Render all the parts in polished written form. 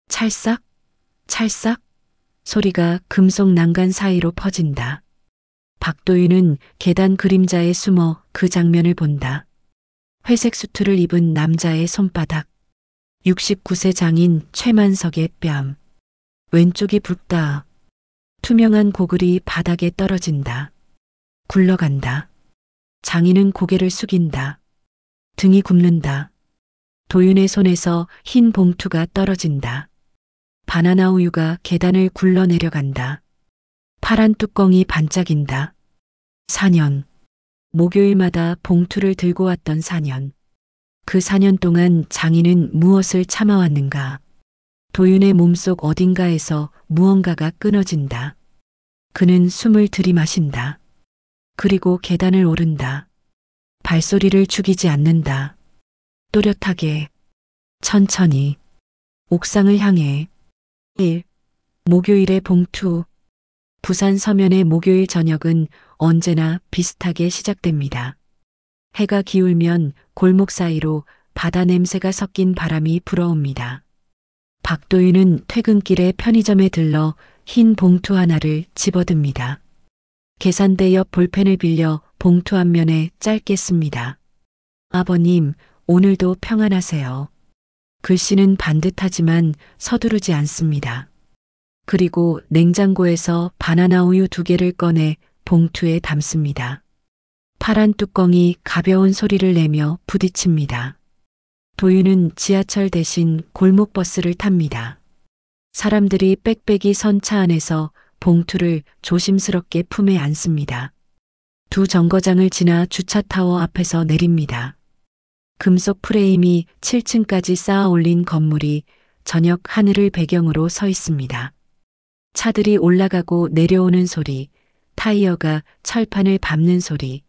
찰싹, 찰싹 소리가 금속 난간 사이로 퍼진다. 박도윤은 계단 그림자에 숨어 그 장면을 본다. 회색 수트를 입은 남자의 손바닥. 69세 장인 최만석의 뺨. 왼쪽이 붓다. 투명한 고글이 바닥에 떨어진다. 굴러간다. 장인은 고개를 숙인다. 등이 굽는다. 도윤의 손에서 흰 봉투가 떨어진다. 바나나 우유가 계단을 굴러 내려간다. 파란 뚜껑이 반짝인다. 4년. 목요일마다 봉투를 들고 왔던 4년. 그 4년 동안 장인은 무엇을 참아왔는가? 도윤의 몸속 어딘가에서 무언가가 끊어진다. 그는 숨을 들이마신다. 그리고 계단을 오른다. 발소리를 죽이지 않는다. 또렷하게, 천천히, 옥상을 향해. 1. 목요일의 봉투. 부산 서면의 목요일 저녁은 언제나 비슷하게 시작됩니다. 해가 기울면 골목 사이로 바다 냄새가 섞인 바람이 불어옵니다. 박도윤은 퇴근길에 편의점에 들러 흰 봉투 하나를 집어듭니다. 계산대 옆 볼펜을 빌려 봉투 한 면에 짧게 씁니다. 아버님, 오늘도 평안하세요. 글씨는 반듯하지만 서두르지 않습니다. 그리고 냉장고에서 바나나 우유 2개를 꺼내 봉투에 담습니다. 파란 뚜껑이 가벼운 소리를 내며 부딪힙니다. 도윤은 지하철 대신 골목버스를 탑니다. 사람들이 빽빽이 선 차 안에서 봉투를 조심스럽게 품에 안습니다. 2 정거장을 지나 주차타워 앞에서 내립니다. 금속 프레임이 7층까지 쌓아 올린 건물이 저녁 하늘을 배경으로 서 있습니다. 차들이 올라가고 내려오는 소리, 타이어가 철판을 밟는 소리,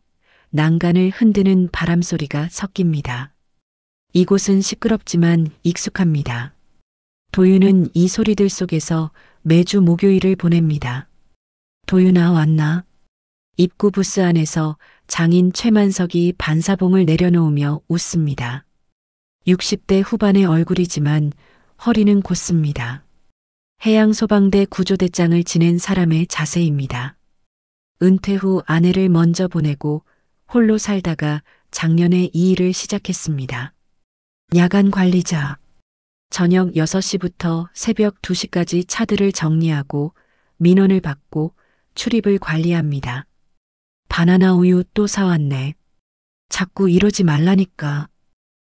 난간을 흔드는 바람 소리가 섞입니다. 이곳은 시끄럽지만 익숙합니다. 도윤은 이 소리들 속에서 매주 목요일을 보냅니다. 도윤아 왔나? 입구 부스 안에서 장인 최만석이 반사봉을 내려놓으며 웃습니다. 60대 후반의 얼굴이지만 허리는 곧습니다. 해양소방대 구조대장을 지낸 사람의 자세입니다. 은퇴 후 아내를 먼저 보내고 홀로 살다가 작년에 이 일을 시작했습니다. 야간 관리자. 저녁 6시부터 새벽 2시까지 차들을 정리하고 민원을 받고 출입을 관리합니다. 바나나 우유 또 사왔네. 자꾸 이러지 말라니까.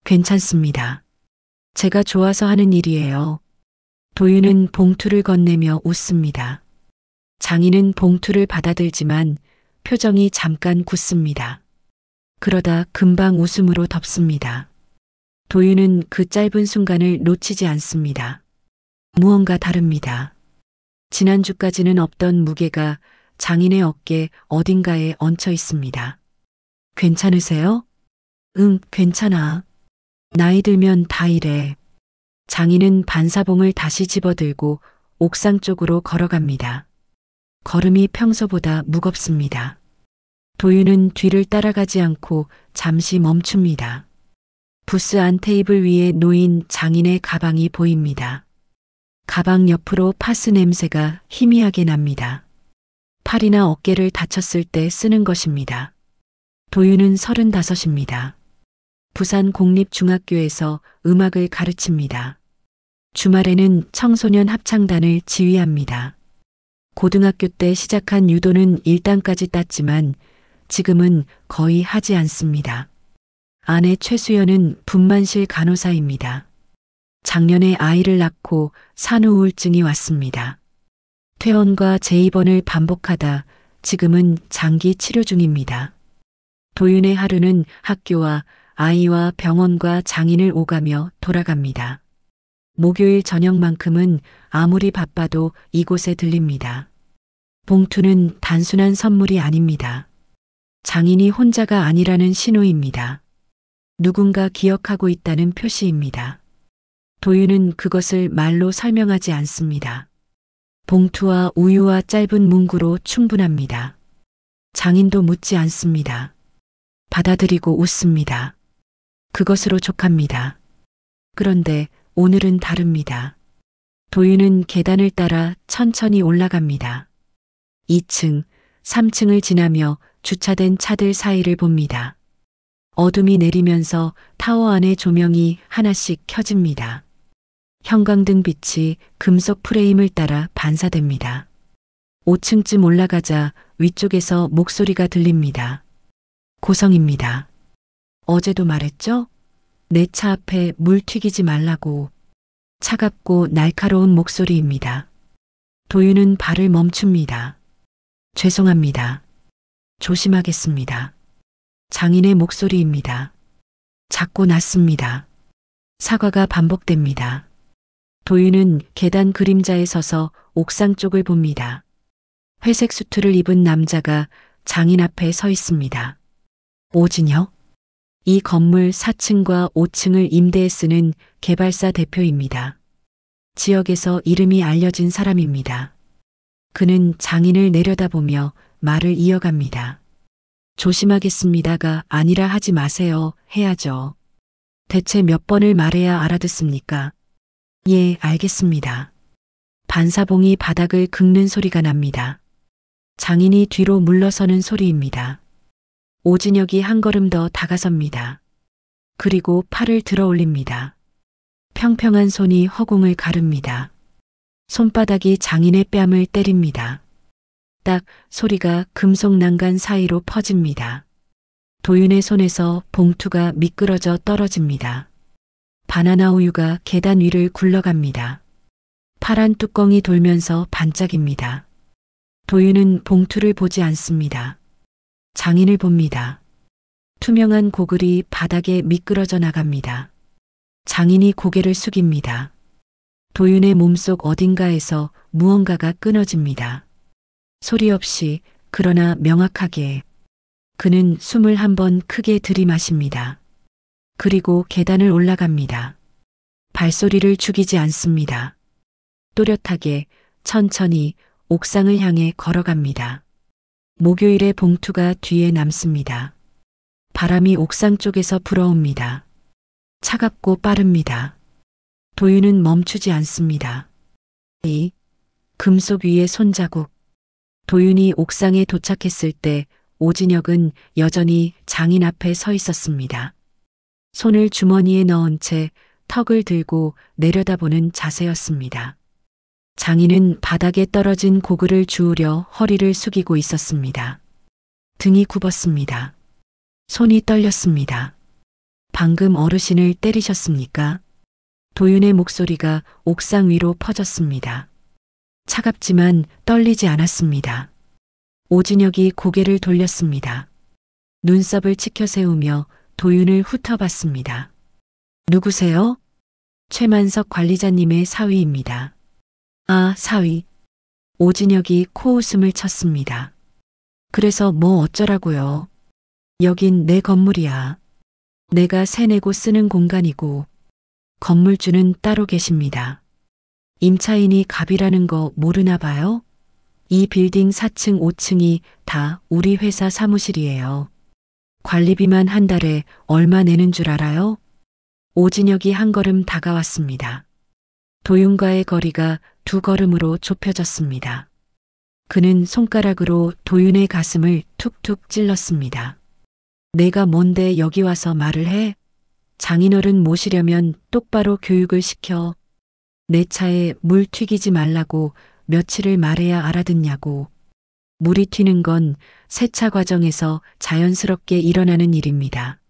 괜찮습니다. 제가 좋아서 하는 일이에요. 도윤은 봉투를 건네며 웃습니다. 장인은 봉투를 받아들지만 표정이 잠깐 굳습니다. 그러다 금방 웃음으로 덮습니다. 도윤은 그 짧은 순간을 놓치지 않습니다. 무언가 다릅니다. 지난주까지는 없던 무게가 장인의 어깨 어딘가에 얹혀 있습니다. 괜찮으세요? 응, 괜찮아. 나이 들면 다 이래. 장인은 반사봉을 다시 집어들고 옥상 쪽으로 걸어갑니다. 걸음이 평소보다 무겁습니다. 도윤은 뒤를 따라가지 않고 잠시 멈춥니다. 부스 안 테이블 위에 놓인 장인의 가방이 보입니다. 가방 옆으로 파스 냄새가 희미하게 납니다. 팔이나 어깨를 다쳤을 때 쓰는 것입니다. 도윤은 35입니다. 부산 공립중학교에서 음악을 가르칩니다. 주말에는 청소년 합창단을 지휘합니다. 고등학교 때 시작한 유도는 1단까지 땄지만 지금은 거의 하지 않습니다. 아내 최수연은 분만실 간호사입니다. 작년에 아이를 낳고 산후우울증이 왔습니다. 퇴원과 재입원을 반복하다 지금은 장기 치료 중입니다. 도윤의 하루는 학교와 아이와 병원과 장인을 오가며 돌아갑니다. 목요일 저녁만큼은 아무리 바빠도 이곳에 들립니다. 봉투는 단순한 선물이 아닙니다. 장인이 혼자가 아니라는 신호입니다. 누군가 기억하고 있다는 표시입니다. 도윤은 그것을 말로 설명하지 않습니다. 봉투와 우유와 짧은 문구로 충분합니다. 장인도 묻지 않습니다. 받아들이고 웃습니다. 그것으로 족합니다. 그런데 오늘은 다릅니다. 도윤은 계단을 따라 천천히 올라갑니다. 2층, 3층을 지나며 주차된 차들 사이를 봅니다. 어둠이 내리면서 타워 안의 조명이 하나씩 켜집니다. 형광등 빛이 금속 프레임을 따라 반사됩니다. 5층쯤 올라가자 위쪽에서 목소리가 들립니다. 고성입니다. 어제도 말했죠? 내 차 앞에 물 튀기지 말라고. 차갑고 날카로운 목소리입니다. 도윤은 발을 멈춥니다. 죄송합니다. 조심하겠습니다. 장인의 목소리입니다. 작고 낮습니다. 사과가 반복됩니다. 도윤은 계단 그림자에 서서 옥상 쪽을 봅니다. 회색 수트를 입은 남자가 장인 앞에 서 있습니다. 오진혁? 이 건물 4층과 5층을 임대에 쓰는 개발사 대표입니다. 지역에서 이름이 알려진 사람입니다. 그는 장인을 내려다보며 말을 이어갑니다. 조심하겠습니다가 아니라 하지 마세요. 해야죠. 대체 몇 번을 말해야 알아듣습니까? 예, 알겠습니다. 반사봉이 바닥을 긁는 소리가 납니다. 장인이 뒤로 물러서는 소리입니다. 오진혁이 한 걸음 더 다가섭니다. 그리고 팔을 들어 올립니다. 평평한 손이 허공을 가릅니다. 손바닥이 장인의 뺨을 때립니다. 딱 소리가 금속 난간 사이로 퍼집니다. 도윤의 손에서 봉투가 미끄러져 떨어집니다. 바나나 우유가 계단 위를 굴러갑니다. 파란 뚜껑이 돌면서 반짝입니다. 도윤은 봉투를 보지 않습니다. 장인을 봅니다. 투명한 고글이 바닥에 미끄러져 나갑니다. 장인이 고개를 숙입니다. 도윤의 몸속 어딘가에서 무언가가 끊어집니다. 소리 없이 그러나 명확하게 그는 숨을 한 번 크게 들이마십니다. 그리고 계단을 올라갑니다. 발소리를 죽이지 않습니다. 또렷하게 천천히 옥상을 향해 걸어갑니다. 목요일의 봉투가 뒤에 남습니다. 바람이 옥상 쪽에서 불어옵니다. 차갑고 빠릅니다. 도윤은 멈추지 않습니다. 이 금속 위의 손자국. 도윤이 옥상에 도착했을 때 오진혁은 여전히 장인 앞에 서 있었습니다. 손을 주머니에 넣은 채 턱을 들고 내려다보는 자세였습니다. 장인은 바닥에 떨어진 고글을 주우려 허리를 숙이고 있었습니다. 등이 굽었습니다. 손이 떨렸습니다. 방금 어르신을 때리셨습니까? 도윤의 목소리가 옥상 위로 퍼졌습니다. 차갑지만 떨리지 않았습니다. 오진혁이 고개를 돌렸습니다. 눈썹을 치켜 세우며 도윤을 훑어봤습니다. 누구세요? 최만석 관리자님의 사위입니다. 아, 사위. 오진혁이 코웃음을 쳤습니다. 그래서 뭐 어쩌라고요? 여긴 내 건물이야. 내가 세내고 쓰는 공간이고 건물주는 따로 계십니다. 임차인이 갑이라는 거 모르나 봐요? 이 빌딩 4층, 5층이 다 우리 회사 사무실이에요. 관리비만 한 달에 얼마 내는 줄 알아요? 오진혁이 한 걸음 다가왔습니다. 도윤과의 거리가 2걸음으로 좁혀졌습니다. 그는 손가락으로 도윤의 가슴을 툭툭 찔렀습니다. 내가 뭔데 여기 와서 말을 해? 장인어른 모시려면 똑바로 교육을 시켜. 내 차에 물 튀기지 말라고 며칠을 말해야 알아듣냐고. 물이 튀는 건 세차 과정에서 자연스럽게 일어나는 일입니다.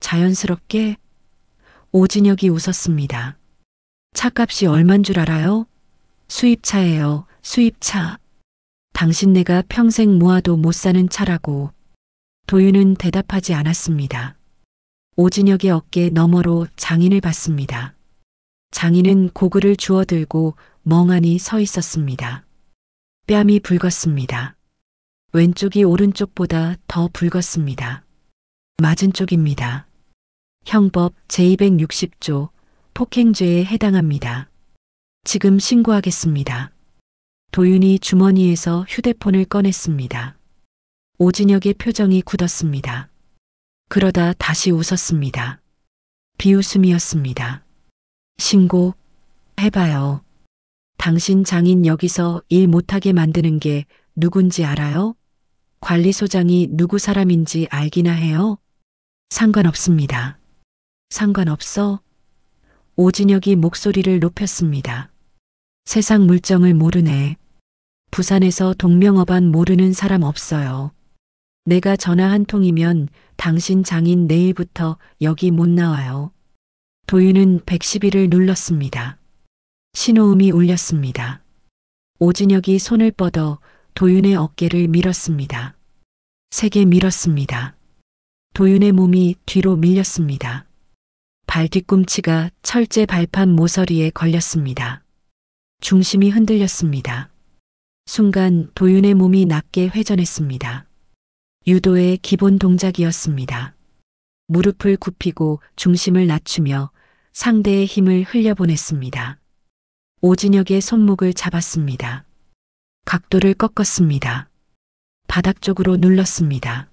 자연스럽게? 오진혁이 웃었습니다. 차값이 얼만 줄 알아요? 수입차예요, 수입차. 당신네가 평생 모아도 못 사는 차라고. 도윤은 대답하지 않았습니다. 오진혁의 어깨 너머로 장인을 봤습니다. 장인은 고글을 주워들고 멍하니 서 있었습니다. 뺨이 붉었습니다. 왼쪽이 오른쪽보다 더 붉었습니다. 맞은 쪽입니다. 형법 제260조 폭행죄에 해당합니다. 지금 신고하겠습니다. 도윤이 주머니에서 휴대폰을 꺼냈습니다. 오진혁의 표정이 굳었습니다. 그러다 다시 웃었습니다. 비웃음이었습니다. 신고 해봐요. 당신 장인 여기서 일 못하게 만드는 게 누군지 알아요? 관리소장이 누구 사람인지 알기나 해요? 상관없습니다. 상관없어? 오진혁이 목소리를 높였습니다. 세상 물정을 모르네. 부산에서 동명어반 모르는 사람 없어요. 내가 전화 한 통이면 당신 장인 내일부터 여기 못 나와요. 도윤은 111을 눌렀습니다. 신호음이 울렸습니다. 오진혁이 손을 뻗어 도윤의 어깨를 밀었습니다. 세게 밀었습니다. 도윤의 몸이 뒤로 밀렸습니다. 발 뒤꿈치가 철제 발판 모서리에 걸렸습니다. 중심이 흔들렸습니다. 순간 도윤의 몸이 낮게 회전했습니다. 유도의 기본 동작이었습니다. 무릎을 굽히고 중심을 낮추며 상대의 힘을 흘려보냈습니다. 오진혁의 손목을 잡았습니다. 각도를 꺾었습니다. 바닥 쪽으로 눌렀습니다.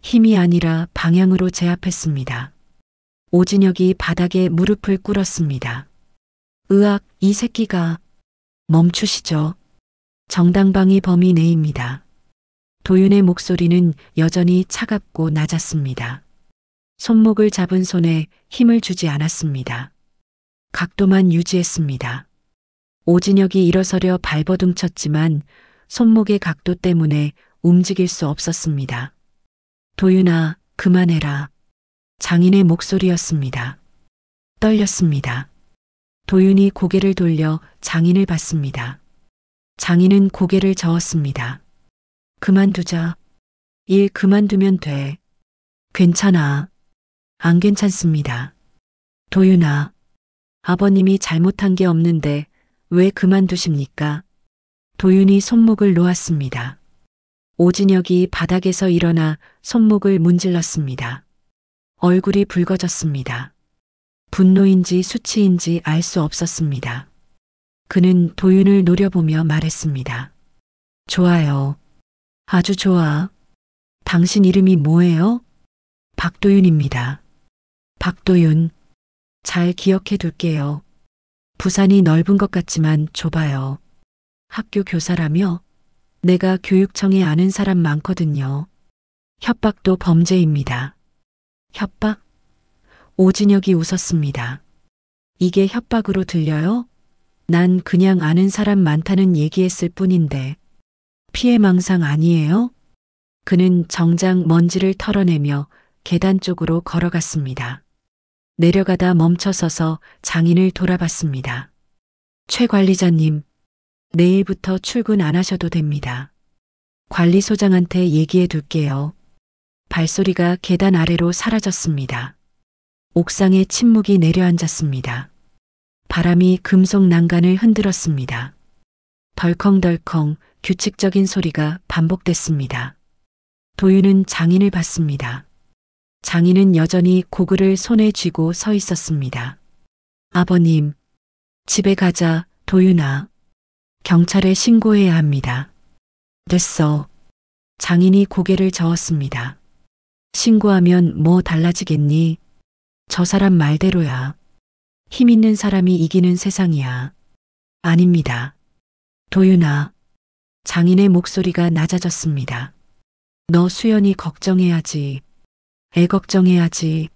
힘이 아니라 방향으로 제압했습니다. 오진혁이 바닥에 무릎을 꿇었습니다. 으악, 이 새끼가. 멈추시죠. 정당방위 범위 내입니다. 도윤의 목소리는 여전히 차갑고 낮았습니다. 손목을 잡은 손에 힘을 주지 않았습니다. 각도만 유지했습니다. 오진혁이 일어서려 발버둥 쳤지만 손목의 각도 때문에 움직일 수 없었습니다. 도윤아, 그만해라. 장인의 목소리였습니다. 떨렸습니다. 도윤이 고개를 돌려 장인을 봤습니다. 장인은 고개를 저었습니다. 그만두자. 일 그만두면 돼. 괜찮아. 안 괜찮습니다. 도윤아, 아버님이 잘못한 게 없는데 왜 그만두십니까? 도윤이 손목을 놓았습니다. 오진혁이 바닥에서 일어나 손목을 문질렀습니다. 얼굴이 붉어졌습니다. 분노인지 수치인지 알 수 없었습니다. 그는 도윤을 노려보며 말했습니다. 좋아요. 아주 좋아. 당신 이름이 뭐예요? 박도윤입니다. 박도윤. 잘 기억해 둘게요. 부산이 넓은 것 같지만 좁아요. 학교 교사라며? 내가 교육청에 아는 사람 많거든요. 협박도 범죄입니다. 협박? 오진혁이 웃었습니다. 이게 협박으로 들려요? 난 그냥 아는 사람 많다는 얘기했을 뿐인데. 피해망상 아니에요? 그는 정장 먼지를 털어내며 계단 쪽으로 걸어갔습니다. 내려가다 멈춰서서 장인을 돌아봤습니다. 최 관리자님, 내일부터 출근 안 하셔도 됩니다. 관리소장한테 얘기해 둘게요. 발소리가 계단 아래로 사라졌습니다. 옥상에 침묵이 내려앉았습니다. 바람이 금속 난간을 흔들었습니다. 덜컹덜컹 규칙적인 소리가 반복됐습니다. 도윤은 장인을 봤습니다. 장인은 여전히 고글을 손에 쥐고 서 있었습니다. 아버님, 집에 가자, 도윤아. 경찰에 신고해야 합니다. 됐어. 장인이 고개를 저었습니다. 신고하면 뭐 달라지겠니? 저 사람 말대로야. 힘 있는 사람이 이기는 세상이야. 아닙니다. 도윤아. 장인의 목소리가 낮아졌습니다. 너 수연이 걱정해야지. 애 걱정해야지.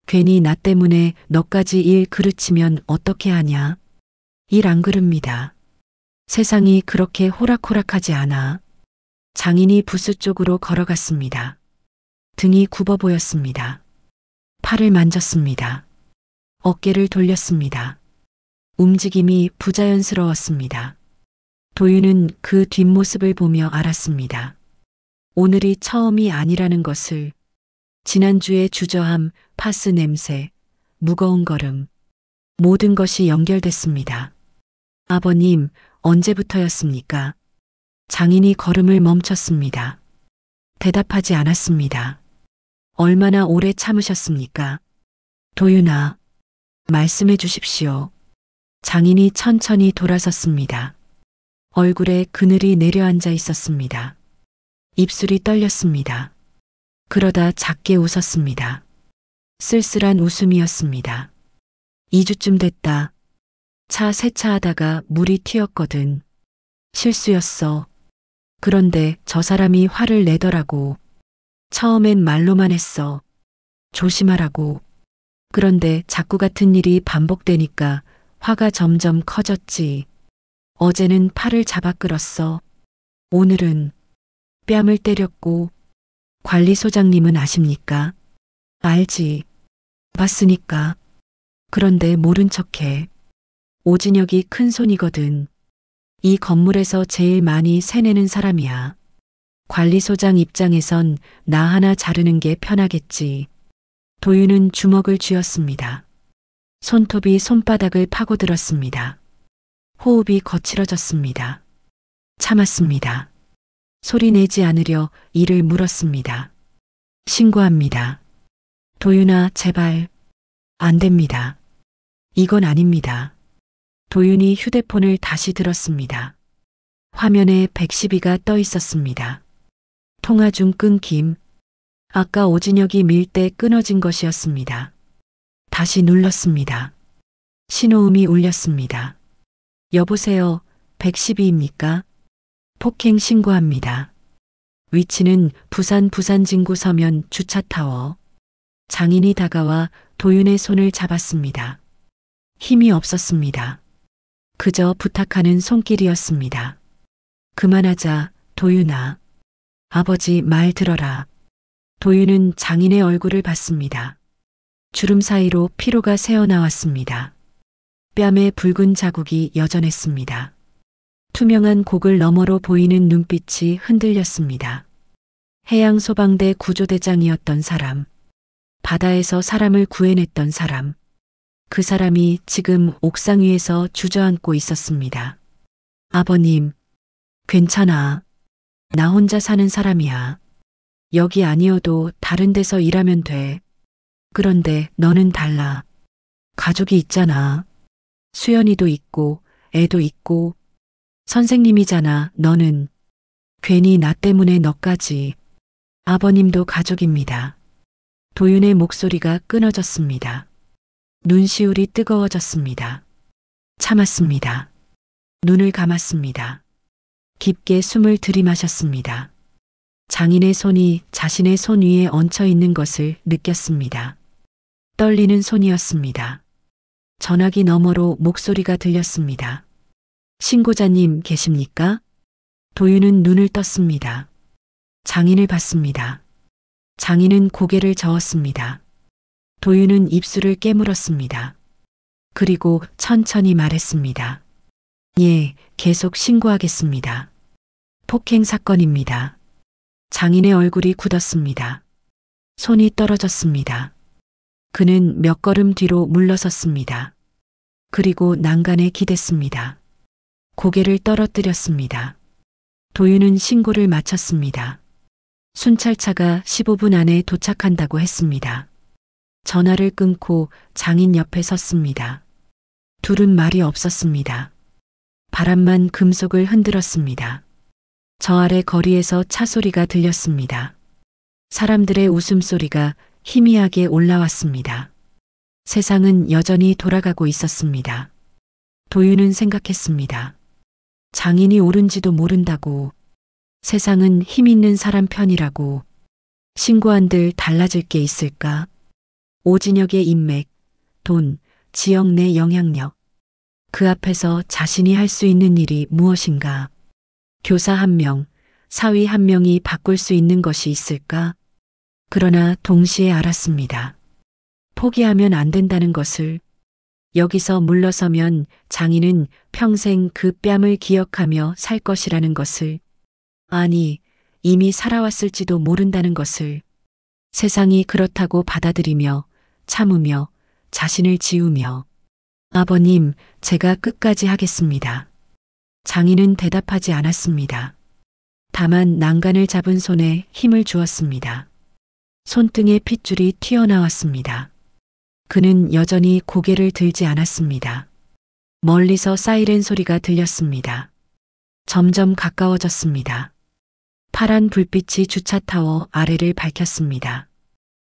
괜히 나 때문에 너까지 일 그르치면 어떻게 하냐? 일 안 그릅니다. 세상이 그렇게 호락호락하지 않아. 장인이 부스 쪽으로 걸어갔습니다. 등이 굽어 보였습니다. 팔을 만졌습니다. 어깨를 돌렸습니다. 움직임이 부자연스러웠습니다. 도윤은 그 뒷모습을 보며 알았습니다. 오늘이 처음이 아니라는 것을. 지난주의 주저함, 파스 냄새, 무거운 걸음, 모든 것이 연결됐습니다. 아버님, 언제부터였습니까? 장인이 걸음을 멈췄습니다. 대답하지 않았습니다. 얼마나 오래 참으셨습니까? 도윤아, 말씀해 주십시오. 장인이 천천히 돌아섰습니다. 얼굴에 그늘이 내려앉아 있었습니다. 입술이 떨렸습니다. 그러다 작게 웃었습니다. 쓸쓸한 웃음이었습니다. 2주쯤 됐다. 차 세차하다가 물이 튀었거든. 실수였어. 그런데 저 사람이 화를 내더라고. 처음엔 말로만 했어. 조심하라고. 그런데 자꾸 같은 일이 반복되니까 화가 점점 커졌지. 어제는 팔을 잡아 끌었어. 오늘은 뺨을 때렸고. 관리소장님은 아십니까? 알지. 봤으니까. 그런데 모른 척해. 오진혁이 큰 손이거든. 이 건물에서 제일 많이 세내는 사람이야. 관리소장 입장에선 나 하나 자르는 게 편하겠지. 도윤은 주먹을 쥐었습니다. 손톱이 손바닥을 파고들었습니다. 호흡이 거칠어졌습니다. 참았습니다. 소리 내지 않으려 이를 물었습니다. 신고합니다. 도윤아, 제발. 안 됩니다. 이건 아닙니다. 도윤이 휴대폰을 다시 들었습니다. 화면에 112가 떠 있었습니다. 통화 중 끊김. 아까 오진혁이 밀 때 끊어진 것이었습니다. 다시 눌렀습니다. 신호음이 울렸습니다. 여보세요, 112입니까? 폭행 신고합니다. 위치는 부산 부산진구 서면 주차타워. 장인이 다가와 도윤의 손을 잡았습니다. 힘이 없었습니다. 그저 부탁하는 손길이었습니다. 그만하자, 도윤아. 아버지 말 들어라. 도윤은 장인의 얼굴을 봤습니다. 주름 사이로 피로가 새어나왔습니다. 뺨에 붉은 자국이 여전했습니다. 투명한 고글 너머로 보이는 눈빛이 흔들렸습니다. 해양소방대 구조대장이었던 사람. 바다에서 사람을 구해냈던 사람. 그 사람이 지금 옥상 위에서 주저앉고 있었습니다. 아버님, 괜찮아. 나 혼자 사는 사람이야. 여기 아니어도 다른 데서 일하면 돼. 그런데 너는 달라. 가족이 있잖아. 수연이도 있고 애도 있고 선생님이잖아. 너는 괜히 나 때문에 너까지. 아버님도 가족입니다. 도윤의 목소리가 끊어졌습니다. 눈시울이 뜨거워졌습니다. 참았습니다. 눈을 감았습니다. 깊게 숨을 들이마셨습니다. 장인의 손이 자신의 손 위에 얹혀 있는 것을 느꼈습니다. 떨리는 손이었습니다. 전화기 너머로 목소리가 들렸습니다. 신고자님 계십니까? 도윤은 눈을 떴습니다. 장인을 봤습니다. 장인은 고개를 저었습니다. 도윤은 입술을 깨물었습니다. 그리고 천천히 말했습니다. 예, 계속 신고하겠습니다. 폭행 사건입니다. 장인의 얼굴이 굳었습니다. 손이 떨어졌습니다. 그는 몇 걸음 뒤로 물러섰습니다. 그리고 난간에 기댔습니다. 고개를 떨어뜨렸습니다. 도윤은 신고를 마쳤습니다. 순찰차가 15분 안에 도착한다고 했습니다. 전화를 끊고 장인 옆에 섰습니다. 둘은 말이 없었습니다. 바람만 금속을 흔들었습니다. 저 아래 거리에서 차 소리가 들렸습니다. 사람들의 웃음소리가 희미하게 올라왔습니다. 세상은 여전히 돌아가고 있었습니다. 도윤은 생각했습니다. 장인이 옳은지도 모른다고. 세상은 힘 있는 사람 편이라고. 신고한들 달라질 게 있을까? 오진혁의 인맥, 돈, 지역 내 영향력. 그 앞에서 자신이 할 수 있는 일이 무엇인가? 교사 한 명, 사위 한 명이 바꿀 수 있는 것이 있을까? 그러나 동시에 알았습니다. 포기하면 안 된다는 것을. 여기서 물러서면 장인은 평생 그 뺨을 기억하며 살 것이라는 것을. 아니, 이미 살아왔을지도 모른다는 것을. 세상이 그렇다고 받아들이며 참으며 자신을 지우며. 아버님, 제가 끝까지 하겠습니다. 장인은 대답하지 않았습니다. 다만 난간을 잡은 손에 힘을 주었습니다. 손등에 핏줄이 튀어나왔습니다. 그는 여전히 고개를 들지 않았습니다. 멀리서 사이렌 소리가 들렸습니다. 점점 가까워졌습니다. 파란 불빛이 주차타워 아래를 밝혔습니다.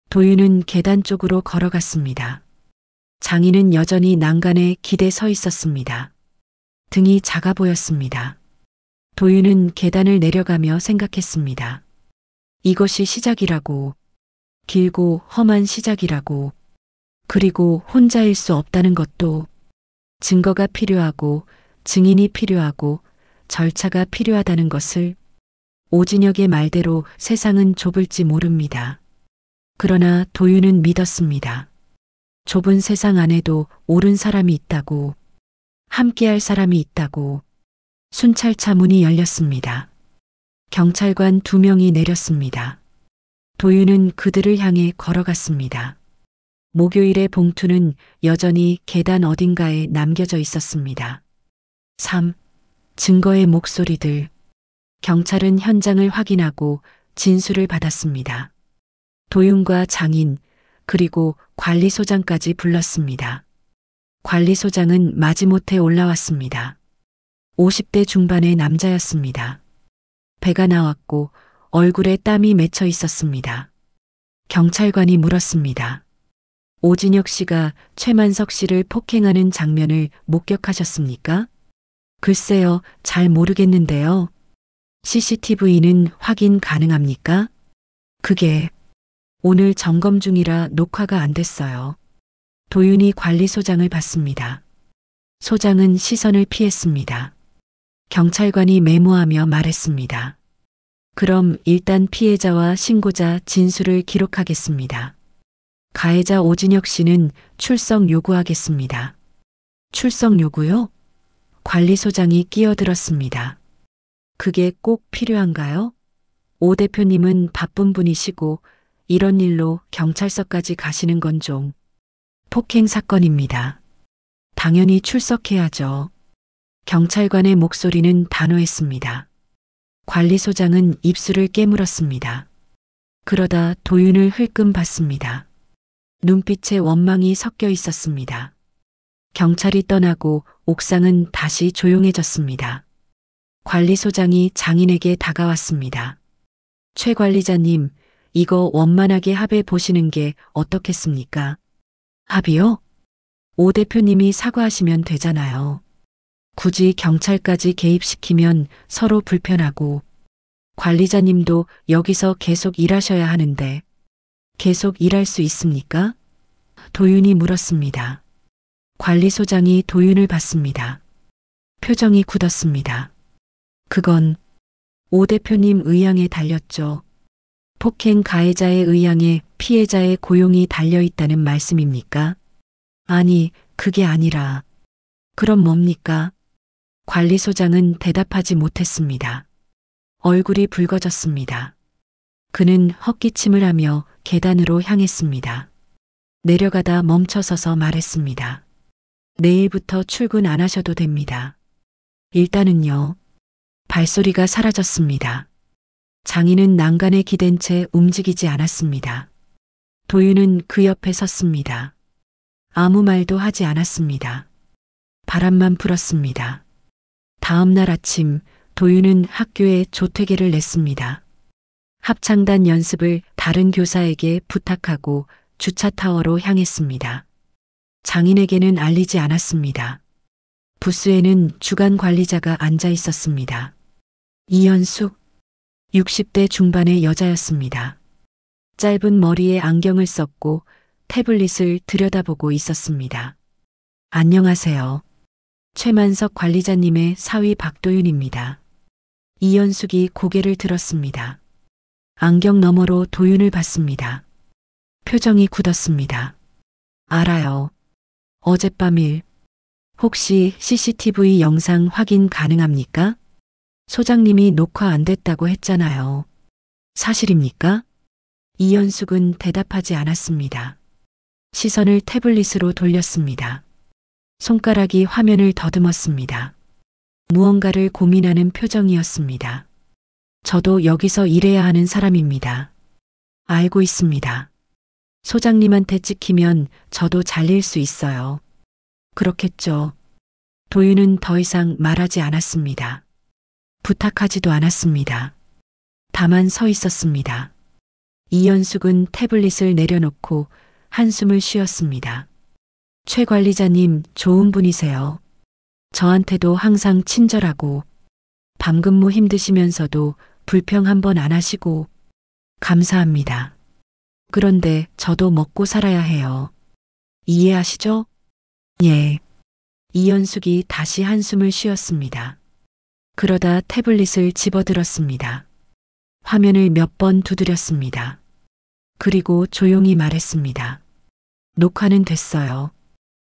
도윤은 계단 쪽으로 걸어갔습니다. 장인은 여전히 난간에 기대 서 있었습니다. 등이 작아 보였습니다. 도윤은 계단을 내려가며 생각했습니다. 이것이 시작이라고, 길고 험한 시작이라고, 그리고 혼자일 수 없다는 것도, 증거가 필요하고 증인이 필요하고 절차가 필요하다는 것을. 오진혁의 말대로 세상은 좁을지 모릅니다. 그러나 도윤은 믿었습니다. 좁은 세상 안에도 옳은 사람이 있다고, 함께할 사람이 있다고. 순찰차 문이 열렸습니다. 경찰관 2명이 내렸습니다. 도윤은 그들을 향해 걸어갔습니다. 목요일의 봉투는 여전히 계단 어딘가에 남겨져 있었습니다. 3. 증거의 목소리들. 경찰은 현장을 확인하고 진술을 받았습니다. 도윤과 장인, 그리고 관리소장까지 불렀습니다. 관리소장은 마지못해 올라왔습니다. 50대 중반의 남자였습니다. 배가 나왔고 얼굴에 땀이 맺혀 있었습니다. 경찰관이 물었습니다. 오진혁 씨가 최만석 씨를 폭행하는 장면을 목격하셨습니까? 글쎄요, 잘 모르겠는데요. CCTV는 확인 가능합니까? 그게 오늘 점검 중이라 녹화가 안 됐어요. 도윤이 관리소장을 봤습니다. 소장은 시선을 피했습니다. 경찰관이 메모하며 말했습니다. 그럼 일단 피해자와 신고자 진술을 기록하겠습니다. 가해자 오진혁 씨는 출석 요구하겠습니다. 출석 요구요? 관리소장이 끼어들었습니다. 그게 꼭 필요한가요? 오 대표님은 바쁜 분이시고 이런 일로 경찰서까지 가시는 건 좀. 폭행 사건입니다. 당연히 출석해야죠. 경찰관의 목소리는 단호했습니다. 관리소장은 입술을 깨물었습니다. 그러다 도윤을 흘끔 봤습니다. 눈빛에 원망이 섞여 있었습니다. 경찰이 떠나고 옥상은 다시 조용해졌습니다. 관리소장이 장인에게 다가왔습니다. 최 관리자님, 이거 원만하게 합의 보시는 게 어떻겠습니까? 합의요? 오 대표님이 사과하시면 되잖아요. 굳이 경찰까지 개입시키면 서로 불편하고 관리자님도 여기서 계속 일하셔야 하는데 계속 일할 수 있습니까? 도윤이 물었습니다. 관리소장이 도윤을 봤습니다. 표정이 굳었습니다. 그건 오 대표님 의향에 달렸죠. 폭행 가해자의 의향에 피해자의 고용이 달려있다는 말씀입니까? 아니, 그게 아니라. 그럼 뭡니까? 관리소장은 대답하지 못했습니다. 얼굴이 붉어졌습니다. 그는 헛기침을 하며 계단으로 향했습니다. 내려가다 멈춰서서 말했습니다. 내일부터 출근 안 하셔도 됩니다. 일단은요. 발소리가 사라졌습니다. 장인은 난간에 기댄 채 움직이지 않았습니다. 도윤은 그 옆에 섰습니다. 아무 말도 하지 않았습니다. 바람만 불었습니다. 다음 날 아침 도윤은 학교에 조퇴계를 냈습니다. 합창단 연습을 다른 교사에게 부탁하고 주차타워로 향했습니다. 장인에게는 알리지 않았습니다. 부스에는 주간 관리자가 앉아 있었습니다. 이현숙, 60대 중반의 여자였습니다. 짧은 머리에 안경을 썼고 태블릿을 들여다보고 있었습니다. 안녕하세요. 최만석 관리자님의 사위 박도윤입니다. 이현숙이 고개를 들었습니다. 안경 너머로 도윤을 봤습니다. 표정이 굳었습니다. 알아요. 어젯밤 일. 혹시 CCTV 영상 확인 가능합니까? 소장님이 녹화 안 됐다고 했잖아요. 사실입니까? 이현숙은 대답하지 않았습니다. 시선을 태블릿으로 돌렸습니다. 손가락이 화면을 더듬었습니다. 무언가를 고민하는 표정이었습니다. 저도 여기서 일해야 하는 사람입니다. 알고 있습니다. 소장님한테 찍히면 저도 잘릴 수 있어요. 그렇겠죠. 도윤은 더 이상 말하지 않았습니다. 부탁하지도 않았습니다. 다만 서 있었습니다. 이현숙은 태블릿을 내려놓고 한숨을 쉬었습니다. 최 관리자님 좋은 분이세요. 저한테도 항상 친절하고 밤 근무 힘드시면서도 불평 한 번 안 하시고 감사합니다. 그런데 저도 먹고 살아야 해요. 이해하시죠? 예. 이현숙이 다시 한숨을 쉬었습니다. 그러다 태블릿을 집어들었습니다. 화면을 몇 번 두드렸습니다. 그리고 조용히 말했습니다. 녹화는 됐어요.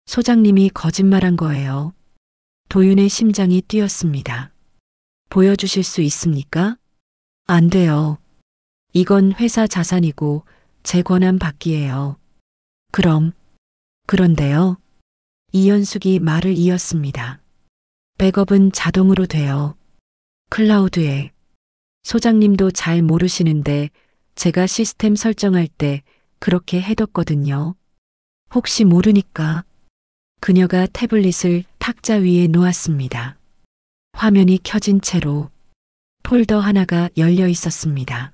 소장님이 거짓말한 거예요. 도윤의 심장이 뛰었습니다. 보여주실 수 있습니까? 안 돼요. 이건 회사 자산이고 제 권한 받기예요. 그런데요. 이현숙이 말을 이었습니다. 백업은 자동으로 돼요. 클라우드에. 소장님도 잘 모르시는데 제가 시스템 설정할 때 그렇게 해뒀거든요. 혹시 모르니까. 그녀가 태블릿을 탁자 위에 놓았습니다. 화면이 켜진 채로 폴더 하나가 열려 있었습니다.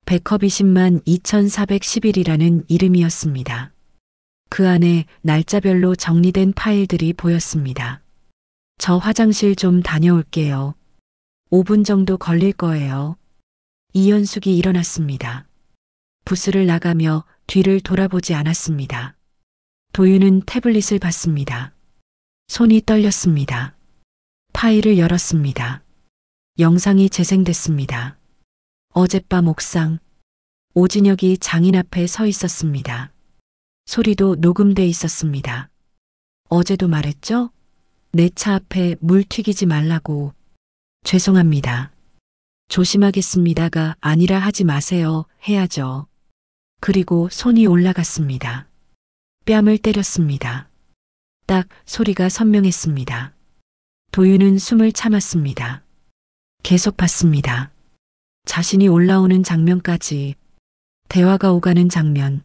백업 20만 2411이라는 이름이었습니다. 그 안에 날짜별로 정리된 파일들이 보였습니다. 저 화장실 좀 다녀올게요. 5분 정도 걸릴 거예요. 이현숙이 일어났습니다. 부스를 나가며 뒤를 돌아보지 않았습니다. 도윤은 태블릿을 봤습니다. 손이 떨렸습니다. 파일을 열었습니다. 영상이 재생됐습니다. 어젯밤 옥상, 오진혁이 장인 앞에 서 있었습니다. 소리도 녹음돼 있었습니다. 어제도 말했죠? 내 차 앞에 물 튀기지 말라고. 죄송합니다. 조심하겠습니다가 아니라 하지 마세요. 해야죠. 그리고 손이 올라갔습니다. 뺨을 때렸습니다. 딱 소리가 선명했습니다. 도윤은 숨을 참았습니다. 계속 봤습니다. 자신이 올라오는 장면까지, 대화가 오가는 장면,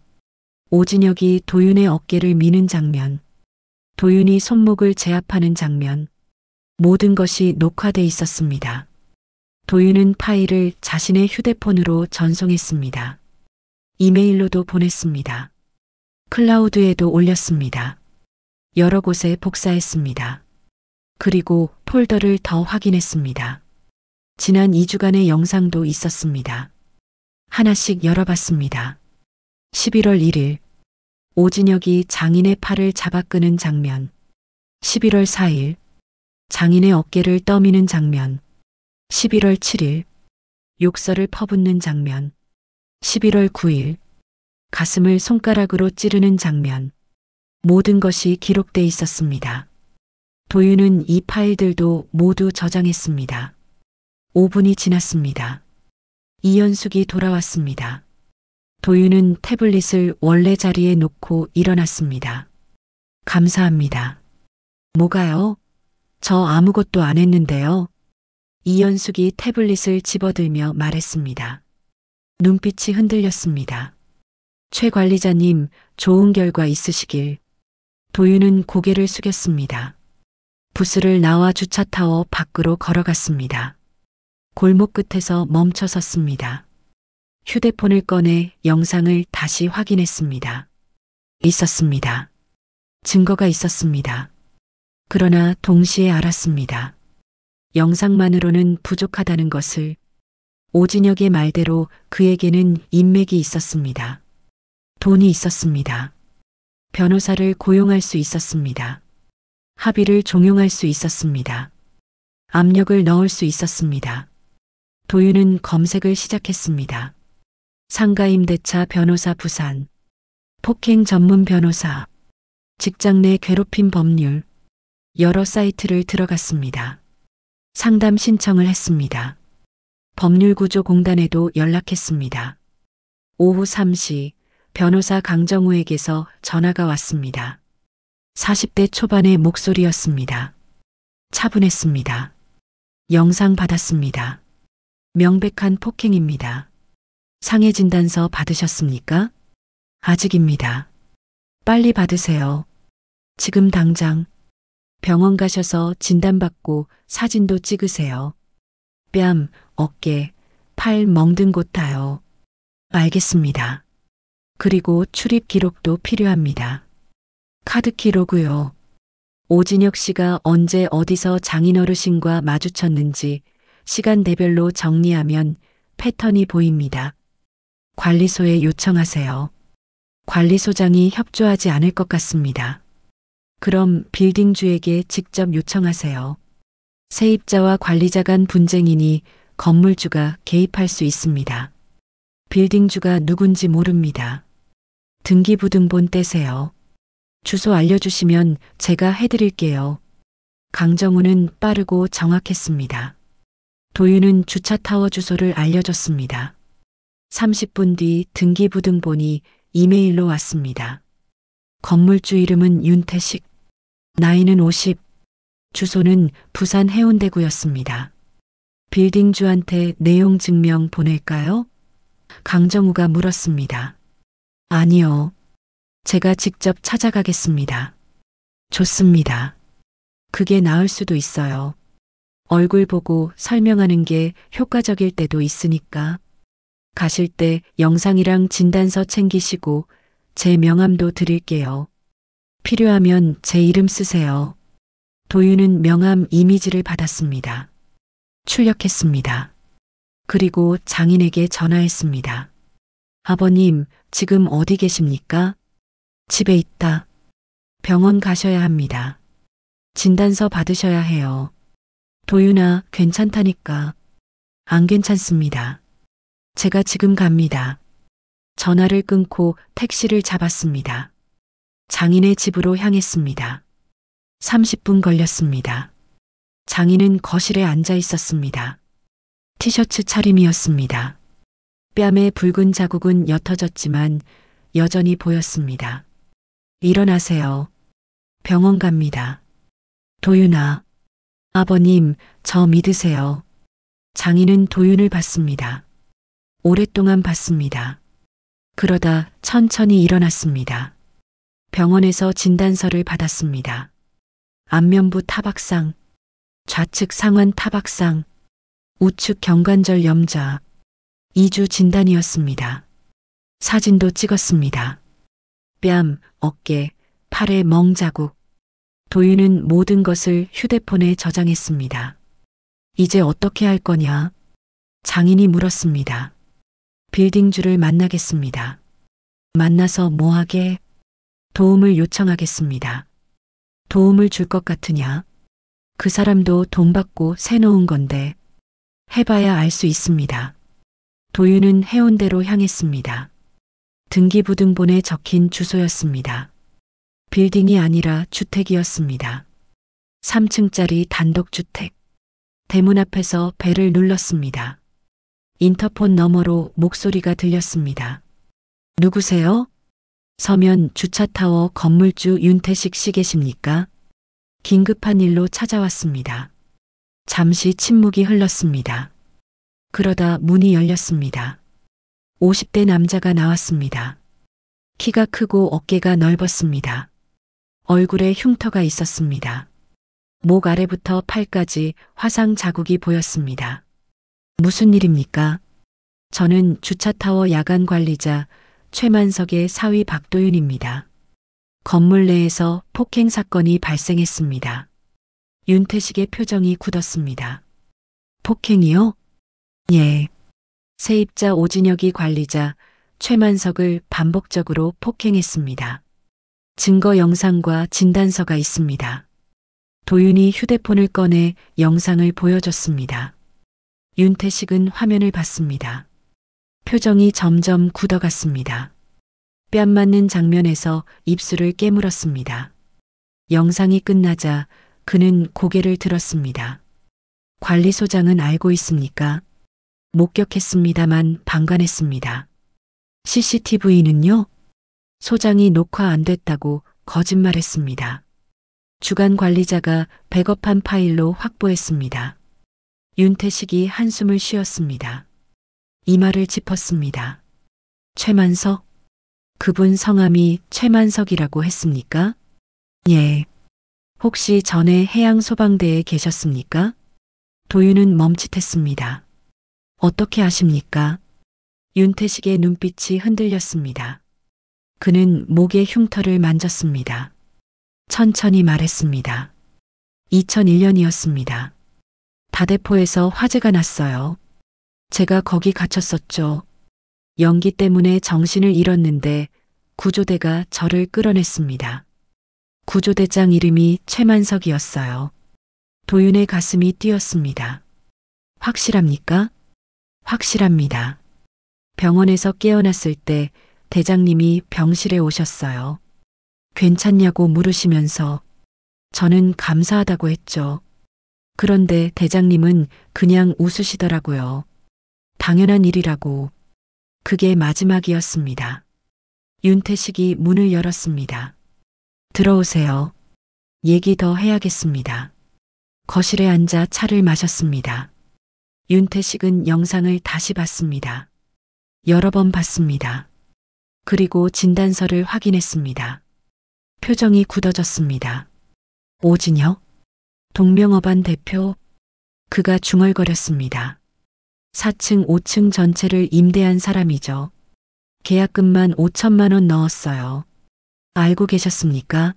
오진혁이 도윤의 어깨를 미는 장면, 도윤이 손목을 제압하는 장면, 모든 것이 녹화돼 있었습니다. 도윤은 파일을 자신의 휴대폰으로 전송했습니다. 이메일로도 보냈습니다. 클라우드에도 올렸습니다. 여러 곳에 복사했습니다. 그리고 폴더를 더 확인했습니다. 지난 2주간의 영상도 있었습니다. 하나씩 열어봤습니다. 11월 1일, 오진혁이 장인의 팔을 잡아 끄는 장면. 11월 4일, 장인의 어깨를 떠미는 장면. 11월 7일, 욕설을 퍼붓는 장면. 11월 9일, 가슴을 손가락으로 찌르는 장면. 모든 것이 기록돼 있었습니다. 도윤은 이 파일들도 모두 저장했습니다. 5분이 지났습니다. 이현숙이 돌아왔습니다. 도윤은 태블릿을 원래 자리에 놓고 일어났습니다. 감사합니다. 뭐가요? 저 아무것도 안 했는데요. 이현숙이 태블릿을 집어들며 말했습니다. 눈빛이 흔들렸습니다. 최 관리자님, 좋은 결과 있으시길. 도윤은 고개를 숙였습니다. 부스를 나와 주차타워 밖으로 걸어갔습니다. 골목 끝에서 멈춰 섰습니다. 휴대폰을 꺼내 영상을 다시 확인했습니다. 있었습니다. 증거가 있었습니다. 그러나 동시에 알았습니다. 영상만으로는 부족하다는 것을. 오진혁의 말대로 그에게는 인맥이 있었습니다. 돈이 있었습니다. 변호사를 고용할 수 있었습니다. 합의를 종용할 수 있었습니다. 압력을 넣을 수 있었습니다. 도윤은 검색을 시작했습니다. 상가임대차 변호사 부산, 폭행 전문 변호사, 직장 내 괴롭힘 법률, 여러 사이트를 들어갔습니다. 상담 신청을 했습니다. 법률구조공단에도 연락했습니다. 오후 3시 변호사 강정우에게서 전화가 왔습니다. 40대 초반의 목소리였습니다. 차분했습니다. 영상 받았습니다. 명백한 폭행입니다. 상해 진단서 받으셨습니까? 아직입니다. 빨리 받으세요. 지금 당장. 병원 가셔서 진단받고 사진도 찍으세요. 뺨, 어깨, 팔 멍든 곳 다요. 알겠습니다. 그리고 출입 기록도 필요합니다. 카드키로고요. 오진혁 씨가 언제 어디서 장인어르신과 마주쳤는지 시간대별로 정리하면 패턴이 보입니다. 관리소에 요청하세요. 관리소장이 협조하지 않을 것 같습니다. 그럼 빌딩주에게 직접 요청하세요. 세입자와 관리자 간 분쟁이니 건물주가 개입할 수 있습니다. 빌딩주가 누군지 모릅니다. 등기부등본 떼세요. 주소 알려주시면 제가 해드릴게요. 강정우는 빠르고 정확했습니다. 도윤은 주차타워 주소를 알려줬습니다. 30분 뒤 등기부등본이 이메일로 왔습니다. 건물주 이름은 윤태식, 나이는 50, 주소는 부산 해운대구였습니다. 빌딩주한테 내용 증명 보낼까요? 강정우가 물었습니다. 아니요. 제가 직접 찾아가겠습니다. 좋습니다. 그게 나을 수도 있어요. 얼굴 보고 설명하는 게 효과적일 때도 있으니까. 가실 때 영상이랑 진단서 챙기시고 제 명함도 드릴게요. 필요하면 제 이름 쓰세요. 도윤은 명함 이미지를 받았습니다. 출력했습니다. 그리고 장인에게 전화했습니다. 아버님, 지금 어디 계십니까? 집에 있다. 병원 가셔야 합니다. 진단서 받으셔야 해요. 도윤아, 괜찮다니까. 안 괜찮습니다. 제가 지금 갑니다. 전화를 끊고 택시를 잡았습니다. 장인의 집으로 향했습니다. 30분 걸렸습니다. 장인은 거실에 앉아 있었습니다. 티셔츠 차림이었습니다. 뺨에 붉은 자국은 옅어졌지만 여전히 보였습니다. 일어나세요. 병원 갑니다. 도윤아. 아버님, 저 믿으세요. 장인은 도윤을 봤습니다. 오랫동안 봤습니다. 그러다 천천히 일어났습니다. 병원에서 진단서를 받았습니다. 안면부 타박상, 좌측 상완 타박상, 우측 경관절 염좌, 2주 진단이었습니다. 사진도 찍었습니다. 뺨, 어깨, 팔에 멍 자국. 도윤은 모든 것을 휴대폰에 저장했습니다. 이제 어떻게 할 거냐? 장인이 물었습니다. 빌딩주를 만나겠습니다. 만나서 뭐 하게? 도움을 요청하겠습니다. 도움을 줄 것 같으냐? 그 사람도 돈 받고 새 놓은 건데 해봐야 알 수 있습니다. 도윤은 해운대로 향했습니다. 등기부등본에 적힌 주소였습니다. 빌딩이 아니라 주택이었습니다. 3층짜리 단독주택. 대문 앞에서 벨을 눌렀습니다. 인터폰 너머로 목소리가 들렸습니다. 누구세요? 서면 주차타워 건물주 윤태식 씨 계십니까? 긴급한 일로 찾아왔습니다. 잠시 침묵이 흘렀습니다. 그러다 문이 열렸습니다. 50대 남자가 나왔습니다. 키가 크고 어깨가 넓었습니다. 얼굴에 흉터가 있었습니다. 목 아래부터 팔까지 화상 자국이 보였습니다. 무슨 일입니까? 저는 주차타워 야간 관리자 최만석의 사위 박도윤입니다. 건물 내에서 폭행 사건이 발생했습니다. 윤태식의 표정이 굳었습니다. 폭행이요? 예. 세입자 오진혁이 관리자 최만석을 반복적으로 폭행했습니다. 증거 영상과 진단서가 있습니다. 도윤이 휴대폰을 꺼내 영상을 보여줬습니다. 윤태식은 화면을 봤습니다. 표정이 점점 굳어갔습니다. 뺨 맞는 장면에서 입술을 깨물었습니다. 영상이 끝나자 그는 고개를 들었습니다. 관리소장은 알고 있습니까? 목격했습니다만 방관했습니다. CCTV는요? 소장이 녹화 안 됐다고 거짓말했습니다. 주간 관리자가 백업한 파일로 확보했습니다. 윤태식이 한숨을 쉬었습니다. 이마를 짚었습니다. 최만석? 그분 성함이 최만석이라고 했습니까? 예. 혹시 전에 해양소방대에 계셨습니까? 도윤은 멈칫했습니다. 어떻게 아십니까? 윤태식의 눈빛이 흔들렸습니다. 그는 목의 흉터를 만졌습니다. 천천히 말했습니다. 2001년이었습니다. 다대포에서 화재가 났어요. 제가 거기 갇혔었죠. 연기 때문에 정신을 잃었는데 구조대가 저를 끌어냈습니다. 구조대장 이름이 최만석이었어요. 도윤의 가슴이 뛰었습니다. 확실합니까? 확실합니다. 병원에서 깨어났을 때 대장님이 병실에 오셨어요. 괜찮냐고 물으시면서 저는 감사하다고 했죠. 그런데 대장님은 그냥 웃으시더라고요. 당연한 일이라고. 그게 마지막이었습니다. 윤태식이 문을 열었습니다. 들어오세요. 얘기 더 해야겠습니다. 거실에 앉아 차를 마셨습니다. 윤태식은 영상을 다시 봤습니다. 여러 번 봤습니다. 그리고 진단서를 확인했습니다. 표정이 굳어졌습니다. 오진혁? 동명업안 대표? 그가 중얼거렸습니다. 4층, 5층 전체를 임대한 사람이죠. 계약금만 5천만 원 넣었어요. 알고 계셨습니까?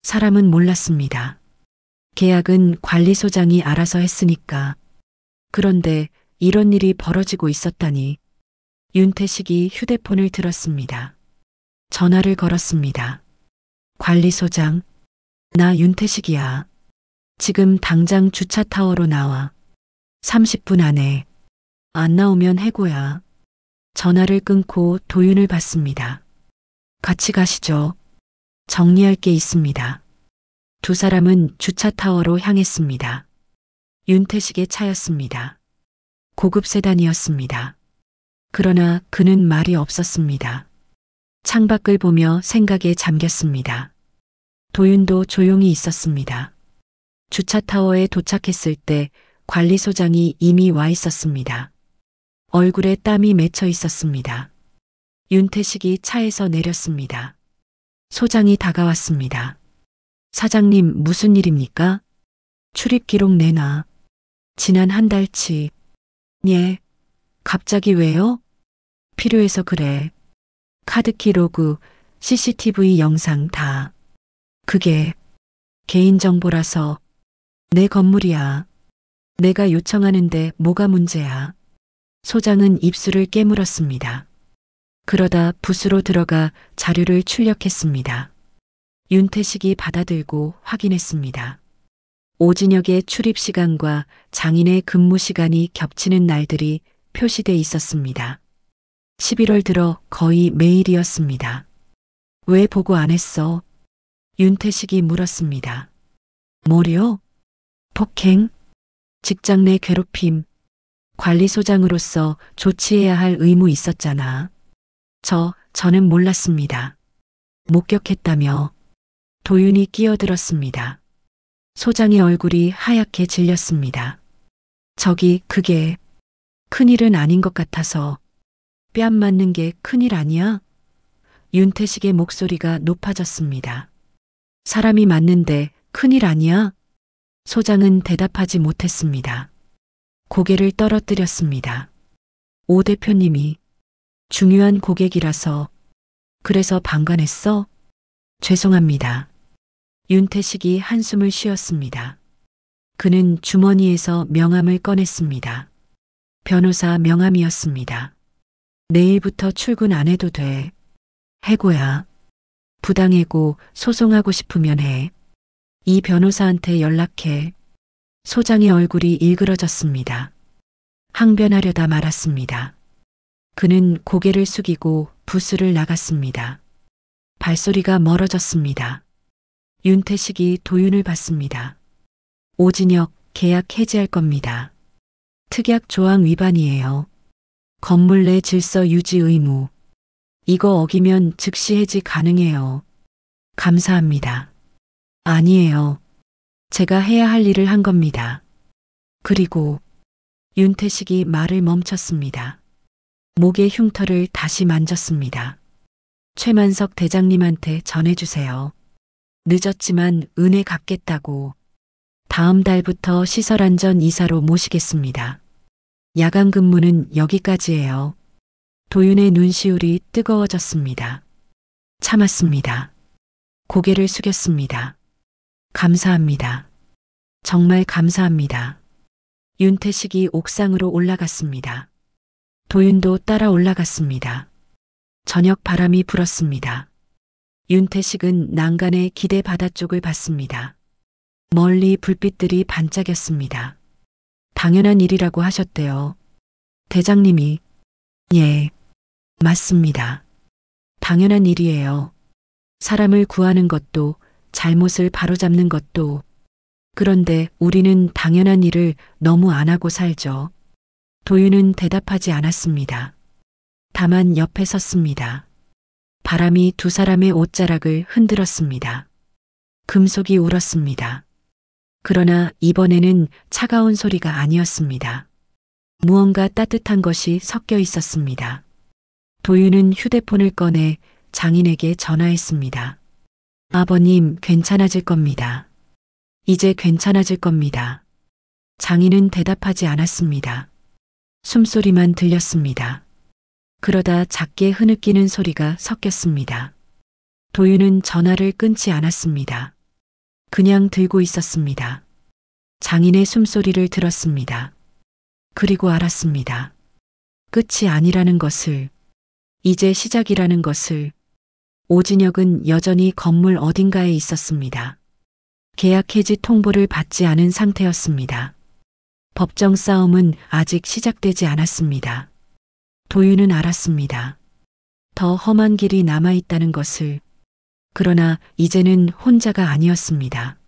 사람은 몰랐습니다. 계약은 관리소장이 알아서 했으니까. 그런데 이런 일이 벌어지고 있었다니. 윤태식이 휴대폰을 들었습니다. 전화를 걸었습니다. 관리소장, 나 윤태식이야. 지금 당장 주차타워로 나와. 30분 안에. 안 나오면 해고야. 전화를 끊고 도윤을 받습니다. 같이 가시죠. 정리할 게 있습니다. 두 사람은 주차타워로 향했습니다. 윤태식의 차였습니다. 고급 세단이었습니다. 그러나 그는 말이 없었습니다. 창밖을 보며 생각에 잠겼습니다. 도윤도 조용히 있었습니다. 주차타워에 도착했을 때 관리소장이 이미 와 있었습니다. 얼굴에 땀이 맺혀 있었습니다. 윤태식이 차에서 내렸습니다. 소장이 다가왔습니다. 사장님, 무슨 일입니까? 출입 기록 내놔. 지난 한 달치. 예. 갑자기 왜요? 필요해서 그래. 카드키 로그, CCTV 영상 다. 그게 개인정보라서. 내 건물이야. 내가 요청하는데 뭐가 문제야? 소장은 입술을 깨물었습니다. 그러다 붓으로 들어가 자료를 출력했습니다. 윤태식이 받아들고 확인했습니다. 오진혁의 출입 시간과 장인의 근무 시간이 겹치는 날들이 표시돼 있었습니다. 11월 들어 거의 매일이었습니다. 왜 보고 안 했어? 윤태식이 물었습니다. 뭐요? 폭행? 직장 내 괴롭힘? 관리소장으로서 조치해야 할 의무 있었잖아. 저는 몰랐습니다. 목격했다며. 도윤이 끼어들었습니다. 소장의 얼굴이 하얗게 질렸습니다. 그게 큰일은 아닌 것 같아서. 뺨 맞는 게 큰일 아니야? 윤태식의 목소리가 높아졌습니다. 사람이 맞는데 큰일 아니야? 소장은 대답하지 못했습니다. 고개를 떨어뜨렸습니다. 오 대표님이 중요한 고객이라서. 그래서 방관했어? 죄송합니다. 윤태식이 한숨을 쉬었습니다. 그는 주머니에서 명함을 꺼냈습니다. 변호사 명함이었습니다. 내일부터 출근 안 해도 돼. 해고야. 부당해고 소송하고 싶으면 해. 이 변호사한테 연락해. 소장의 얼굴이 일그러졌습니다. 항변하려다 말았습니다. 그는 고개를 숙이고 부스를 나갔습니다. 발소리가 멀어졌습니다. 윤태식이 도윤을 받습니다. 오진혁, 계약 해지할 겁니다. 특약 조항 위반이에요. 건물 내 질서 유지 의무. 이거 어기면 즉시 해지 가능해요. 감사합니다. 아니에요. 제가 해야 할 일을 한 겁니다. 그리고 윤태식이 말을 멈췄습니다. 목의 흉터를 다시 만졌습니다. 최만석 대장님한테 전해주세요. 늦었지만 은혜 갚겠다고. 다음 달부터 시설안전 이사로 모시겠습니다. 야간 근무는 여기까지예요. 도윤의 눈시울이 뜨거워졌습니다. 참았습니다. 고개를 숙였습니다. 감사합니다. 정말 감사합니다. 윤태식이 옥상으로 올라갔습니다. 도윤도 따라 올라갔습니다. 저녁 바람이 불었습니다. 윤태식은 난간의 기대 바다 쪽을 봤습니다. 멀리 불빛들이 반짝였습니다. 당연한 일이라고 하셨대요. 대장님이. 예, 맞습니다. 당연한 일이에요. 사람을 구하는 것도 잘못을 바로잡는 것도. 그런데 우리는 당연한 일을 너무 안 하고 살죠. 도윤은 대답하지 않았습니다. 다만 옆에 섰습니다. 바람이 두 사람의 옷자락을 흔들었습니다. 금속이 울었습니다. 그러나 이번에는 차가운 소리가 아니었습니다. 무언가 따뜻한 것이 섞여 있었습니다. 도윤은 휴대폰을 꺼내 장인에게 전화했습니다. 아버님, 괜찮아질 겁니다. 이제 괜찮아질 겁니다. 장인은 대답하지 않았습니다. 숨소리만 들렸습니다. 그러다 작게 흐느끼는 소리가 섞였습니다. 도윤은 전화를 끊지 않았습니다. 그냥 들고 있었습니다. 장인의 숨소리를 들었습니다. 그리고 알았습니다. 끝이 아니라는 것을, 이제 시작이라는 것을. 오진혁은 여전히 건물 어딘가에 있었습니다. 계약 해지 통보를 받지 않은 상태였습니다. 법정 싸움은 아직 시작되지 않았습니다. 도윤은 알았습니다. 더 험한 길이 남아있다는 것을. 그러나 이제는 혼자가 아니었습니다.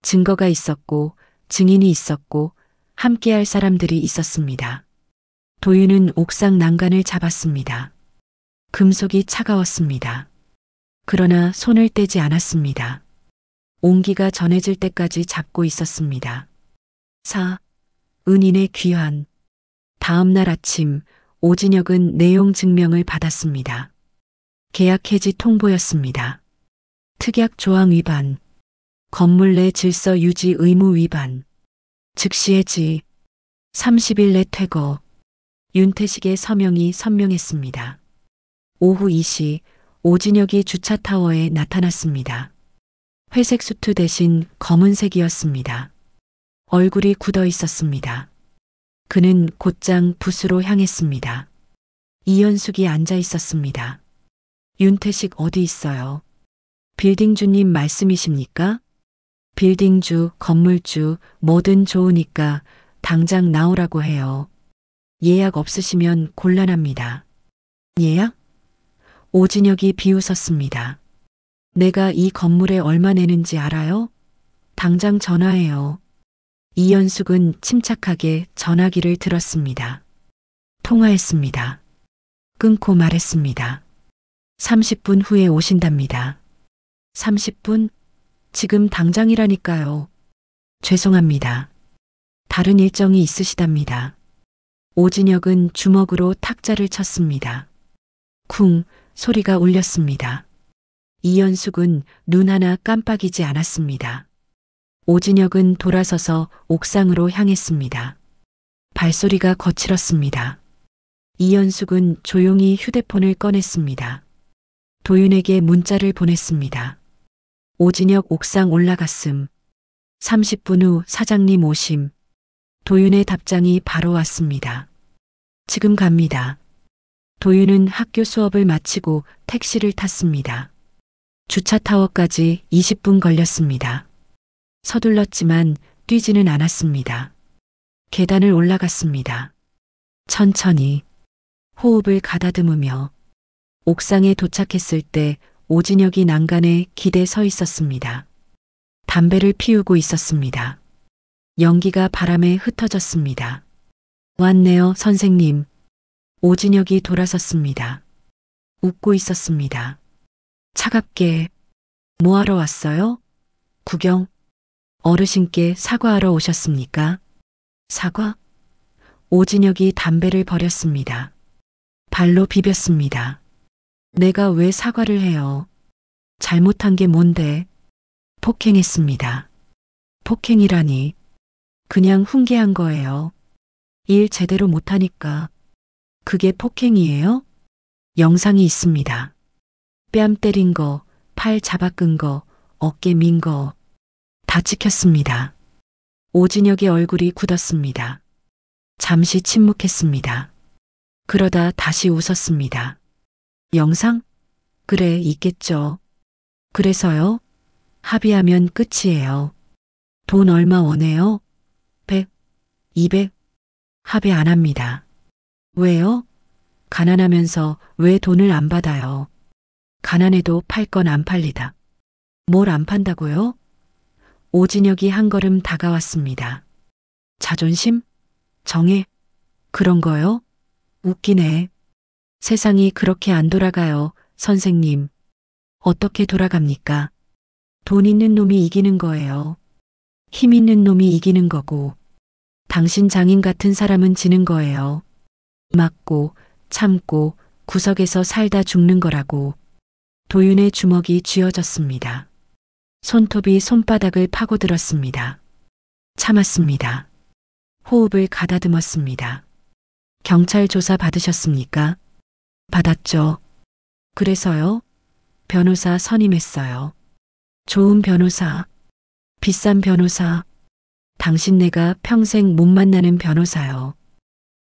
증거가 있었고 증인이 있었고 함께할 사람들이 있었습니다. 도윤은 옥상 난간을 잡았습니다. 금속이 차가웠습니다. 그러나 손을 떼지 않았습니다. 온기가 전해질 때까지 잡고 있었습니다. 은인의 귀환. 다음 날 아침 오진혁은 내용 증명을 받았습니다. 계약 해지 통보였습니다. 특약 조항 위반, 건물 내 질서 유지 의무 위반, 즉시 해지, 30일 내 퇴거. 윤태식의 서명이 선명했습니다. 오후 2시 오진혁이 주차타워에 나타났습니다. 회색 수트 대신 검은색이었습니다. 얼굴이 굳어 있었습니다. 그는 곧장 부스로 향했습니다. 이현숙이 앉아 있었습니다. 윤태식 어디 있어요? 빌딩주님 말씀이십니까? 빌딩주, 건물주, 뭐든 좋으니까 당장 나오라고 해요. 예약 없으시면 곤란합니다. 예약? 오진혁이 비웃었습니다. 내가 이 건물에 얼마 내는지 알아요? 당장 전화해요. 이현숙은 침착하게 전화기를 들었습니다. 통화했습니다. 끊고 말했습니다. 30분 후에 오신답니다. 30분? 지금 당장이라니까요. 죄송합니다. 다른 일정이 있으시답니다. 오진혁은 주먹으로 탁자를 쳤습니다. 쿵 소리가 울렸습니다. 이현숙은 눈 하나 깜빡이지 않았습니다. 오진혁은 돌아서서 옥상으로 향했습니다. 발소리가 거칠었습니다. 이현숙은 조용히 휴대폰을 꺼냈습니다. 도윤에게 문자를 보냈습니다. 오진혁 옥상 올라갔음. 30분 후 사장님 오심. 도윤의 답장이 바로 왔습니다. 지금 갑니다. 도윤은 학교 수업을 마치고 택시를 탔습니다. 주차타워까지 20분 걸렸습니다. 서둘렀지만 뛰지는 않았습니다. 계단을 올라갔습니다. 천천히 호흡을 가다듬으며 옥상에 도착했을 때 오진혁이 난간에 기대 서 있었습니다. 담배를 피우고 있었습니다. 연기가 바람에 흩어졌습니다. 왔네요, 선생님. 오진혁이 돌아섰습니다. 웃고 있었습니다. 차갑게. 뭐하러 왔어요? 구경? 어르신께 사과하러 오셨습니까? 사과? 오진혁이 담배를 버렸습니다. 발로 비볐습니다. 내가 왜 사과를 해요? 잘못한 게 뭔데? 폭행했습니다. 폭행이라니. 그냥 훈계한 거예요. 일 제대로 못하니까. 그게 폭행이에요? 영상이 있습니다. 뺨 때린 거, 팔 잡아 끈 거, 어깨 민 거, 다 찍혔습니다. 오진혁의 얼굴이 굳었습니다. 잠시 침묵했습니다. 그러다 다시 웃었습니다. 영상? 그래, 있겠죠. 그래서요? 합의하면 끝이에요. 돈 얼마 원해요? 100, 200? 합의 안 합니다. 왜요? 가난하면서 왜 돈을 안 받아요? 가난해도 팔 건 안 팔리다. 뭘 안 판다고요? 오진혁이 한 걸음 다가왔습니다. 자존심? 정해? 그런 거요? 웃기네. 세상이 그렇게 안 돌아가요, 선생님. 어떻게 돌아갑니까? 돈 있는 놈이 이기는 거예요. 힘 있는 놈이 이기는 거고, 당신 장인 같은 사람은 지는 거예요. 맞고, 참고, 구석에서 살다 죽는 거라고. 도윤의 주먹이 쥐어졌습니다. 손톱이 손바닥을 파고들었습니다. 참았습니다. 호흡을 가다듬었습니다. 경찰 조사 받으셨습니까? 받았죠. 그래서요? 변호사 선임했어요. 좋은 변호사, 비싼 변호사, 당신네가 평생 못 만나는 변호사요.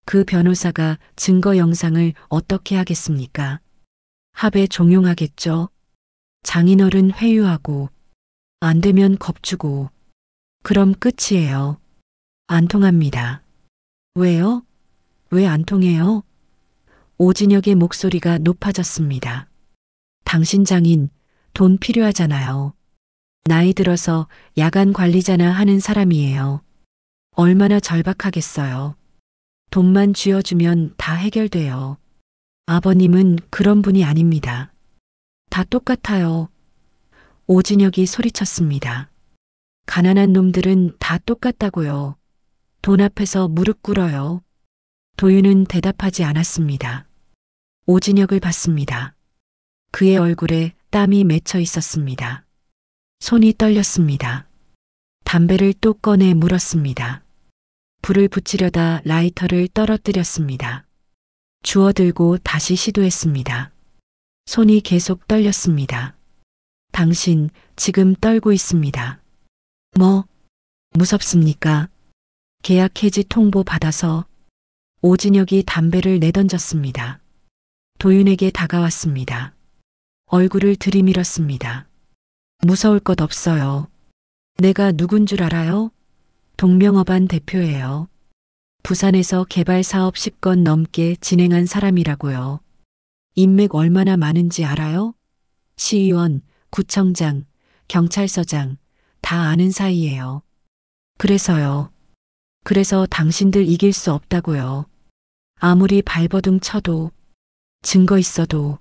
그 변호사가 증거 영상을 어떻게 하겠습니까? 합의 종용하겠죠. 장인어른 회유하고, 안 되면 겁주고, 그럼 끝이에요. 안 통합니다. 왜요? 왜 안 통해요? 오진혁의 목소리가 높아졌습니다. 당신 장인, 돈 필요하잖아요. 나이 들어서 야간 관리자나 하는 사람이에요. 얼마나 절박하겠어요. 돈만 쥐어주면 다 해결돼요. 아버님은 그런 분이 아닙니다. 다 똑같아요. 오진혁이 소리쳤습니다. 가난한 놈들은 다 똑같다고요. 돈 앞에서 무릎 꿇어요. 도윤은 대답하지 않았습니다. 오진혁을 봤습니다. 그의 얼굴에 땀이 맺혀 있었습니다. 손이 떨렸습니다. 담배를 또 꺼내 물었습니다. 불을 붙이려다 라이터를 떨어뜨렸습니다. 주워들고 다시 시도했습니다. 손이 계속 떨렸습니다. 당신 지금 떨고 있습니다. 뭐? 무섭습니까? 계약 해지 통보 받아서. 오진혁이 담배를 내던졌습니다. 도윤에게 다가왔습니다. 얼굴을 들이밀었습니다. 무서울 것 없어요. 내가 누군 줄 알아요? 동명업안 대표예요. 부산에서 개발 사업 10건 넘게 진행한 사람이라고요. 인맥 얼마나 많은지 알아요? 시의원, 구청장, 경찰서장 다 아는 사이예요. 그래서요. 그래서 당신들 이길 수 없다고요. 아무리 발버둥 쳐도, 증거 있어도,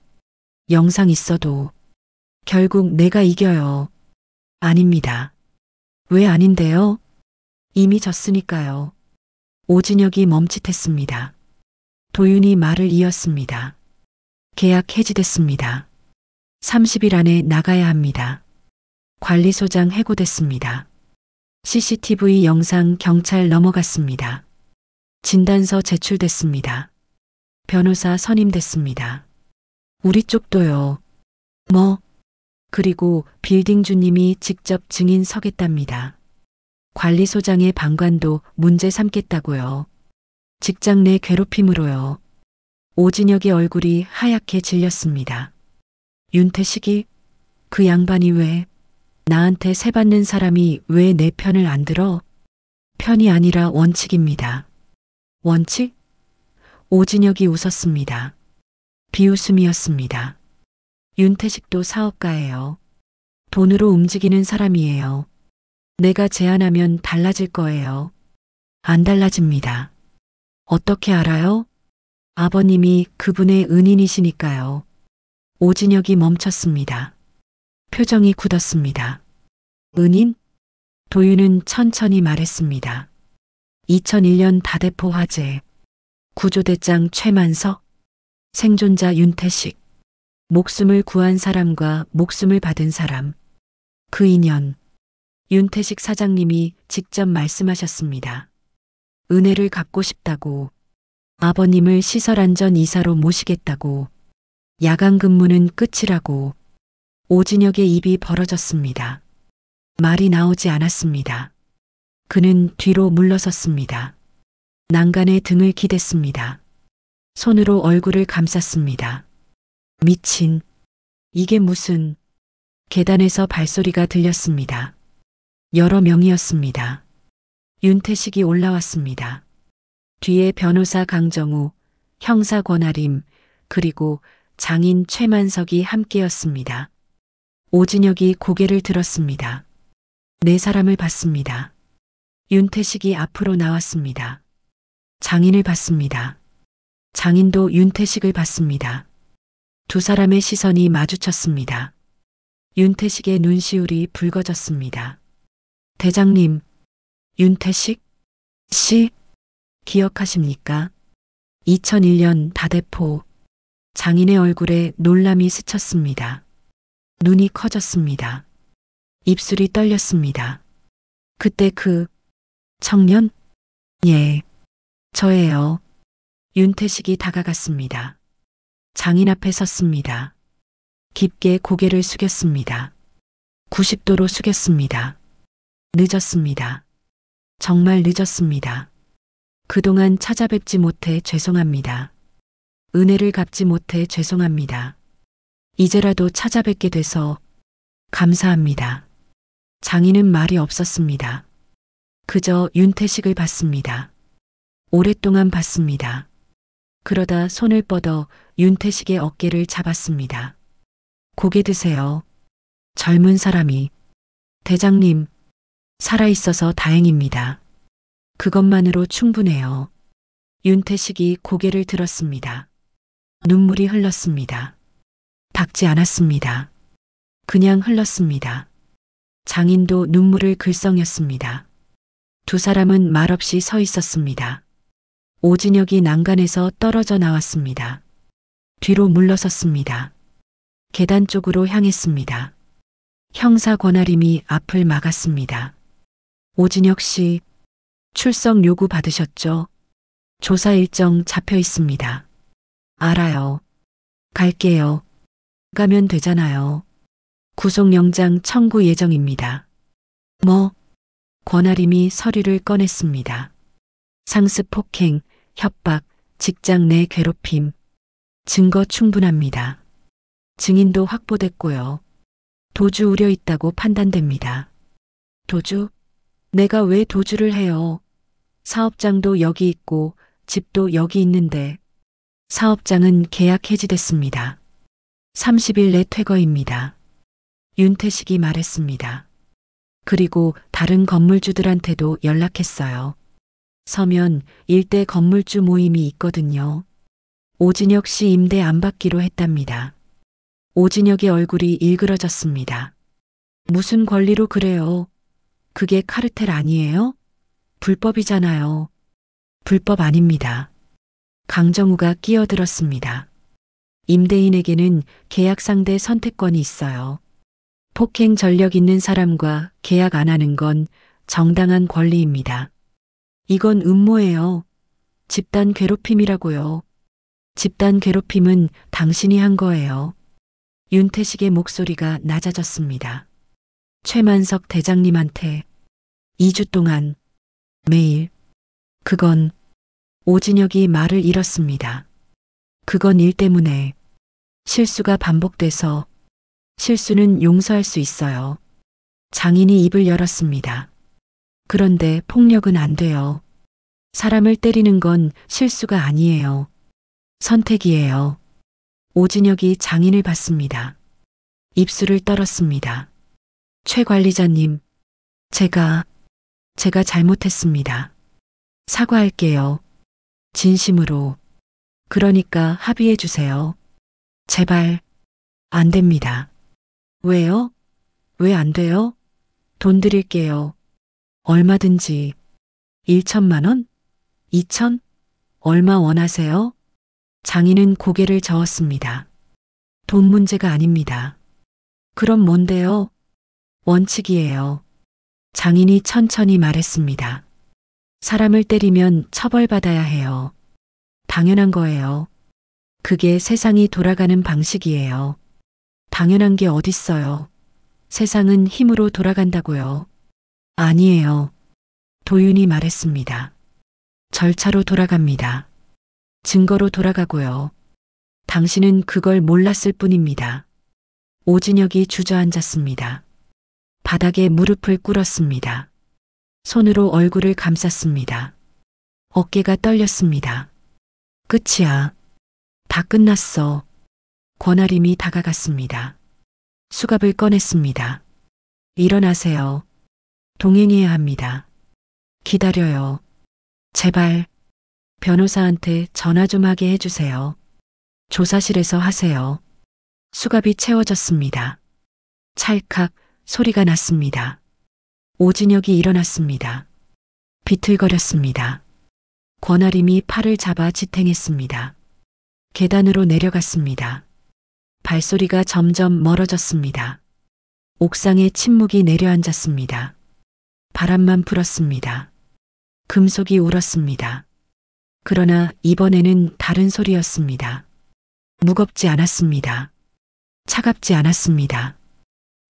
영상 있어도 결국 내가 이겨요. 아닙니다. 왜 아닌데요? 이미 졌으니까요. 오진혁이 멈칫했습니다. 도윤이 말을 이었습니다. 계약 해지됐습니다. 30일 안에 나가야 합니다. 관리소장 해고됐습니다. CCTV 영상 경찰 넘어갔습니다. 진단서 제출됐습니다. 변호사 선임됐습니다. 우리 쪽도요. 뭐? 그리고 빌딩 주님이 직접 증인 서겠답니다. 관리소장의 방관도 문제 삼겠다고요. 직장 내 괴롭힘으로요. 오진혁의 얼굴이 하얗게 질렸습니다. 윤태식이? 그 양반이 왜? 나한테 세 받는 사람이 왜 내 편을 안 들어? 편이 아니라 원칙입니다. 원칙? 오진혁이 웃었습니다. 비웃음이었습니다. 윤태식도 사업가예요. 돈으로 움직이는 사람이에요. 내가 제안하면 달라질 거예요. 안 달라집니다. 어떻게 알아요? 아버님이 그분의 은인이시니까요. 오진혁이 멈췄습니다. 표정이 굳었습니다. 은인? 도윤은 천천히 말했습니다. 2001년 다대포 화재, 구조대장 최만석, 생존자 윤태식, 목숨을 구한 사람과 목숨을 받은 사람, 그 인연. 윤태식 사장님이 직접 말씀하셨습니다. 은혜를 갚고 싶다고, 아버님을 시설안전 이사로 모시겠다고, 야간 근무는 끝이라고, 오진혁의 입이 벌어졌습니다. 말이 나오지 않았습니다. 그는 뒤로 물러섰습니다. 난간에 등을 기댔습니다. 손으로 얼굴을 감쌌습니다. 미친. 이게 무슨. 계단에서 발소리가 들렸습니다. 여러 명이었습니다. 윤태식이 올라왔습니다. 뒤에 변호사 강정우, 형사 권아림, 그리고 장인 최만석이 함께였습니다. 오진혁이 고개를 들었습니다. 네 사람을 봤습니다. 윤태식이 앞으로 나왔습니다. 장인을 봤습니다. 장인도 윤태식을 봤습니다. 두 사람의 시선이 마주쳤습니다. 윤태식의 눈시울이 붉어졌습니다. 대장님, 윤태식 씨, 기억하십니까? 2001년 다대포. 장인의 얼굴에 놀람이 스쳤습니다. 눈이 커졌습니다. 입술이 떨렸습니다. 그때 그 청년? 예, 저예요. 윤태식이 다가갔습니다. 장인 앞에 섰습니다. 깊게 고개를 숙였습니다. 90도로 숙였습니다. 늦었습니다. 정말 늦었습니다. 그동안 찾아뵙지 못해 죄송합니다. 은혜를 갚지 못해 죄송합니다. 이제라도 찾아뵙게 돼서 감사합니다. 장인은 말이 없었습니다. 그저 윤태식을 봤습니다. 오랫동안 봤습니다. 그러다 손을 뻗어 윤태식의 어깨를 잡았습니다. 고개 드세요. 젊은 사람이. 대장님, 살아있어서 다행입니다. 그것만으로 충분해요. 윤태식이 고개를 들었습니다. 눈물이 흘렀습니다. 닦지 않았습니다. 그냥 흘렀습니다. 장인도 눈물을 글썽였습니다. 두 사람은 말없이 서 있었습니다. 오진혁이 난간에서 떨어져 나왔습니다. 뒤로 물러섰습니다. 계단 쪽으로 향했습니다. 형사 권아림이 앞을 막았습니다. 오진혁 씨, 출석 요구 받으셨죠? 조사 일정 잡혀 있습니다. 알아요. 갈게요. 가면 되잖아요. 구속영장 청구 예정입니다. 뭐? 권아림이 서류를 꺼냈습니다. 상습 폭행, 협박, 직장 내 괴롭힘. 증거 충분합니다. 증인도 확보됐고요. 도주 우려 있다고 판단됩니다. 도주? 내가 왜 도주를 해요? 사업장도 여기 있고 집도 여기 있는데. 사업장은 계약 해지됐습니다. 30일 내 퇴거입니다. 윤태식이 말했습니다. 그리고 다른 건물주들한테도 연락했어요. 서면 일대 건물주 모임이 있거든요. 오진혁 씨 임대 안 받기로 했답니다. 오진혁의 얼굴이 일그러졌습니다. 무슨 권리로 그래요? 그게 카르텔 아니에요? 불법이잖아요. 불법 아닙니다. 강정우가 끼어들었습니다. 임대인에게는 계약 상대 선택권이 있어요. 폭행 전력 있는 사람과 계약 안 하는 건 정당한 권리입니다. 이건 음모예요. 집단 괴롭힘이라고요. 집단 괴롭힘은 당신이 한 거예요. 윤태식의 목소리가 낮아졌습니다. 최만석 대장님한테 2주 동안 매일. 그건. 오진혁이 말을 잃었습니다. 그건 일 때문에. 실수가 반복돼서. 실수는 용서할 수 있어요. 장인이 입을 열었습니다. 그런데 폭력은 안 돼요. 사람을 때리는 건 실수가 아니에요. 선택이에요. 오진혁이 장인을 봤습니다. 입술을 떨었습니다. 최 관리자님, 제가 잘못했습니다. 사과할게요. 진심으로. 그러니까 합의해 주세요. 제발. 안 됩니다. 왜요? 왜 안 돼요? 돈 드릴게요. 얼마든지. 1천만 원? 2천? 얼마 원하세요? 장인은 고개를 저었습니다. 돈 문제가 아닙니다. 그럼 뭔데요? 원칙이에요. 장인이 천천히 말했습니다. 사람을 때리면 처벌받아야 해요. 당연한 거예요. 그게 세상이 돌아가는 방식이에요. 당연한 게 어딨어요. 세상은 힘으로 돌아간다고요. 아니에요. 도윤이 말했습니다. 절차로 돌아갑니다. 증거로 돌아가고요. 당신은 그걸 몰랐을 뿐입니다. 오진혁이 주저앉았습니다. 바닥에 무릎을 꿇었습니다. 손으로 얼굴을 감쌌습니다. 어깨가 떨렸습니다. 끝이야. 다 끝났어. 권아림이 다가갔습니다. 수갑을 꺼냈습니다. 일어나세요. 동행해야 합니다. 기다려요. 제발. 변호사한테 전화 좀 하게 해주세요. 조사실에서 하세요. 수갑이 채워졌습니다. 찰칵 소리가 났습니다. 오진혁이 일어났습니다. 비틀거렸습니다. 권아림이 팔을 잡아 지탱했습니다. 계단으로 내려갔습니다. 발소리가 점점 멀어졌습니다. 옥상에 침묵이 내려앉았습니다. 바람만 불었습니다. 금속이 울었습니다. 그러나 이번에는 다른 소리였습니다. 무겁지 않았습니다. 차갑지 않았습니다.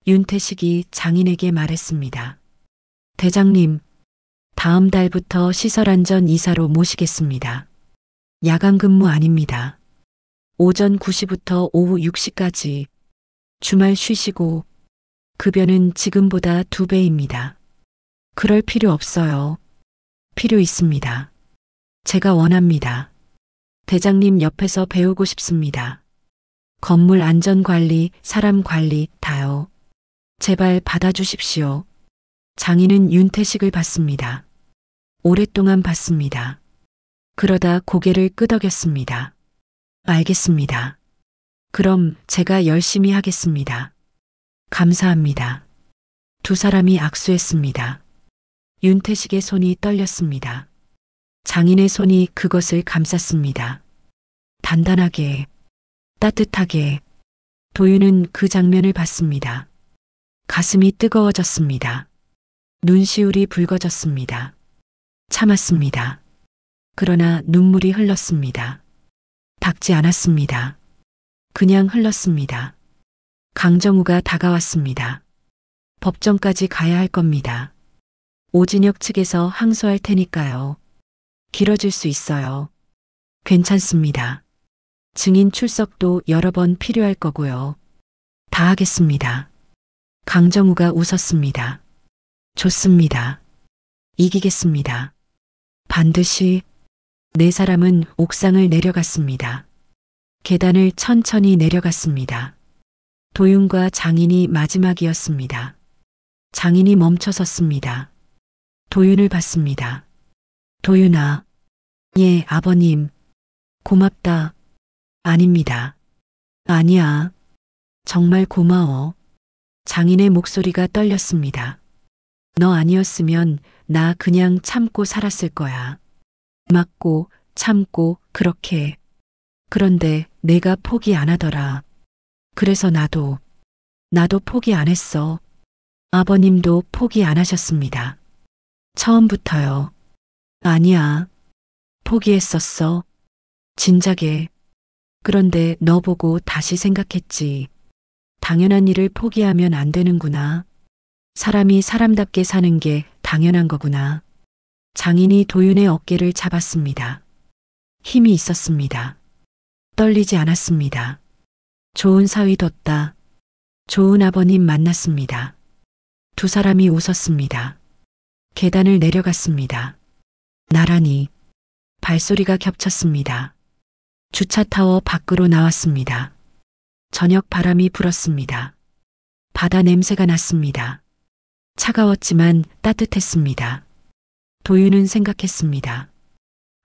윤태식이 장인에게 말했습니다. 대장님, 다음 달부터 시설안전 이사로 모시겠습니다. 야간 근무 아닙니다. 오전 9시부터 오후 6시까지 주말 쉬시고 급여는 지금보다 2배입니다. 그럴 필요 없어요. 필요 있습니다. 제가 원합니다. 대장님 옆에서 배우고 싶습니다. 건물 안전관리, 사람 관리 다요. 제발 받아주십시오. 장인은 윤태식을 봤습니다. 오랫동안 봤습니다. 그러다 고개를 끄덕였습니다. 알겠습니다. 그럼 제가 열심히 하겠습니다. 감사합니다. 두 사람이 악수했습니다. 윤태식의 손이 떨렸습니다. 장인의 손이 그것을 감쌌습니다. 단단하게, 따뜻하게. 도윤은 그 장면을 봤습니다. 가슴이 뜨거워졌습니다. 눈시울이 붉어졌습니다. 참았습니다. 그러나 눈물이 흘렀습니다. 닦지 않았습니다. 그냥 흘렀습니다. 강정우가 다가왔습니다. 법정까지 가야 할 겁니다. 오진혁 측에서 항소할 테니까요. 길어질 수 있어요. 괜찮습니다. 증인 출석도 여러 번 필요할 거고요. 다 하겠습니다. 강정우가 웃었습니다. 좋습니다. 이기겠습니다. 반드시. 네 사람은 옥상을 내려갔습니다. 계단을 천천히 내려갔습니다. 도윤과 장인이 마지막이었습니다. 장인이 멈춰 섰습니다. 도윤을 봤습니다. 도윤아. 예, 아버님. 고맙다. 아닙니다. 아니야. 정말 고마워. 장인의 목소리가 떨렸습니다. 너 아니었으면 나 그냥 참고 살았을 거야. 맞고 참고 그렇게. 그런데 내가 포기 안 하더라. 그래서 나도 포기 안 했어. 아버님도 포기 안 하셨습니다. 처음부터요. 아니야. 포기했었어. 진작에. 그런데 너 보고 다시 생각했지. 당연한 일을 포기하면 안 되는구나. 사람이 사람답게 사는 게 당연한 거구나. 장인이 도윤의 어깨를 잡았습니다. 힘이 있었습니다. 떨리지 않았습니다. 좋은 사위 뒀다. 좋은 아버님 만났습니다. 두 사람이 웃었습니다. 계단을 내려갔습니다. 나란히. 발소리가 겹쳤습니다. 주차타워 밖으로 나왔습니다. 저녁 바람이 불었습니다. 바다 냄새가 났습니다. 차가웠지만 따뜻했습니다. 도윤은 생각했습니다.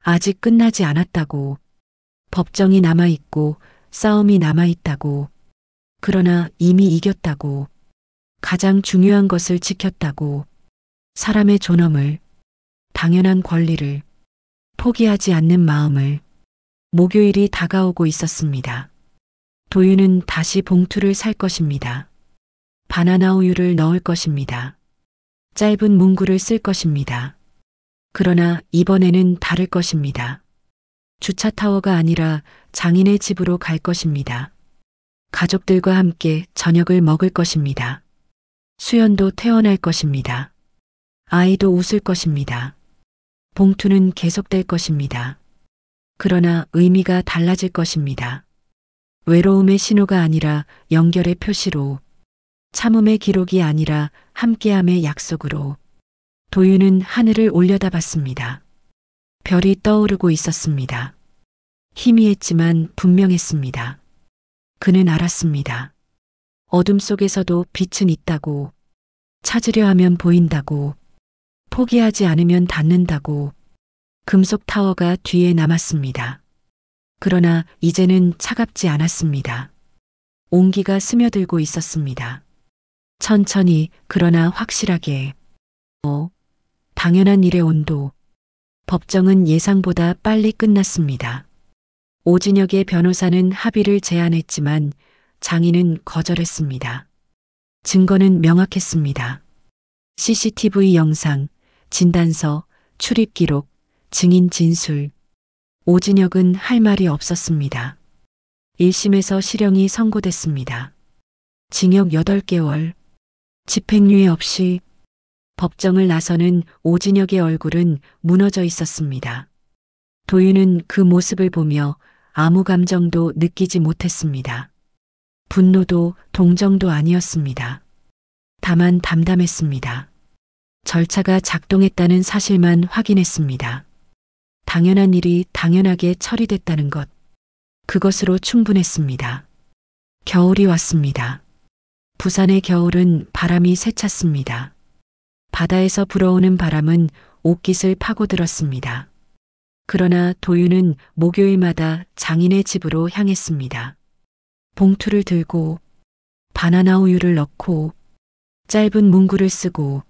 아직 끝나지 않았다고. 법정이 남아있고 싸움이 남아있다고. 그러나 이미 이겼다고. 가장 중요한 것을 지켰다고. 사람의 존엄을, 당연한 권리를, 포기하지 않는 마음을. 목요일이 다가오고 있었습니다. 도윤은 다시 봉투를 살 것입니다. 바나나 우유를 넣을 것입니다. 짧은 문구를 쓸 것입니다. 그러나 이번에는 다를 것입니다. 주차타워가 아니라 장인의 집으로 갈 것입니다. 가족들과 함께 저녁을 먹을 것입니다. 수연도 퇴원할 것입니다. 아이도 웃을 것입니다. 봉투는 계속될 것입니다. 그러나 의미가 달라질 것입니다. 외로움의 신호가 아니라 연결의 표시로, 참음의 기록이 아니라 함께함의 약속으로 도윤은 하늘을 올려다봤습니다. 별이 떠오르고 있었습니다. 희미했지만 분명했습니다. 그는 알았습니다. 어둠 속에서도 빛은 있다고, 찾으려 하면 보인다고, 포기하지 않으면 닿는다고. 금속 타워가 뒤에 남았습니다. 그러나 이제는 차갑지 않았습니다. 온기가 스며들고 있었습니다. 천천히 그러나 확실하게. 당연한 일의 온도. 법정은 예상보다 빨리 끝났습니다. 오진혁의 변호사는 합의를 제안했지만 장인은 거절했습니다. 증거는 명확했습니다. CCTV 영상, 진단서, 출입 기록, 증인 진술. 오진혁은 할 말이 없었습니다. 1심에서 실형이 선고됐습니다. 징역 8개월. 집행유예 없이. 법정을 나서는 오진혁의 얼굴은 무너져 있었습니다. 도윤은 그 모습을 보며 아무 감정도 느끼지 못했습니다. 분노도 동정도 아니었습니다. 다만 담담했습니다. 절차가 작동했다는 사실만 확인했습니다. 당연한 일이 당연하게 처리됐다는 것. 그것으로 충분했습니다. 겨울이 왔습니다. 부산의 겨울은 바람이 세찼습니다. 바다에서 불어오는 바람은 옷깃을 파고들었습니다. 그러나 도윤은 목요일마다 장인의 집으로 향했습니다. 봉투를 들고, 바나나 우유를 넣고, 짧은 문구를 쓰고,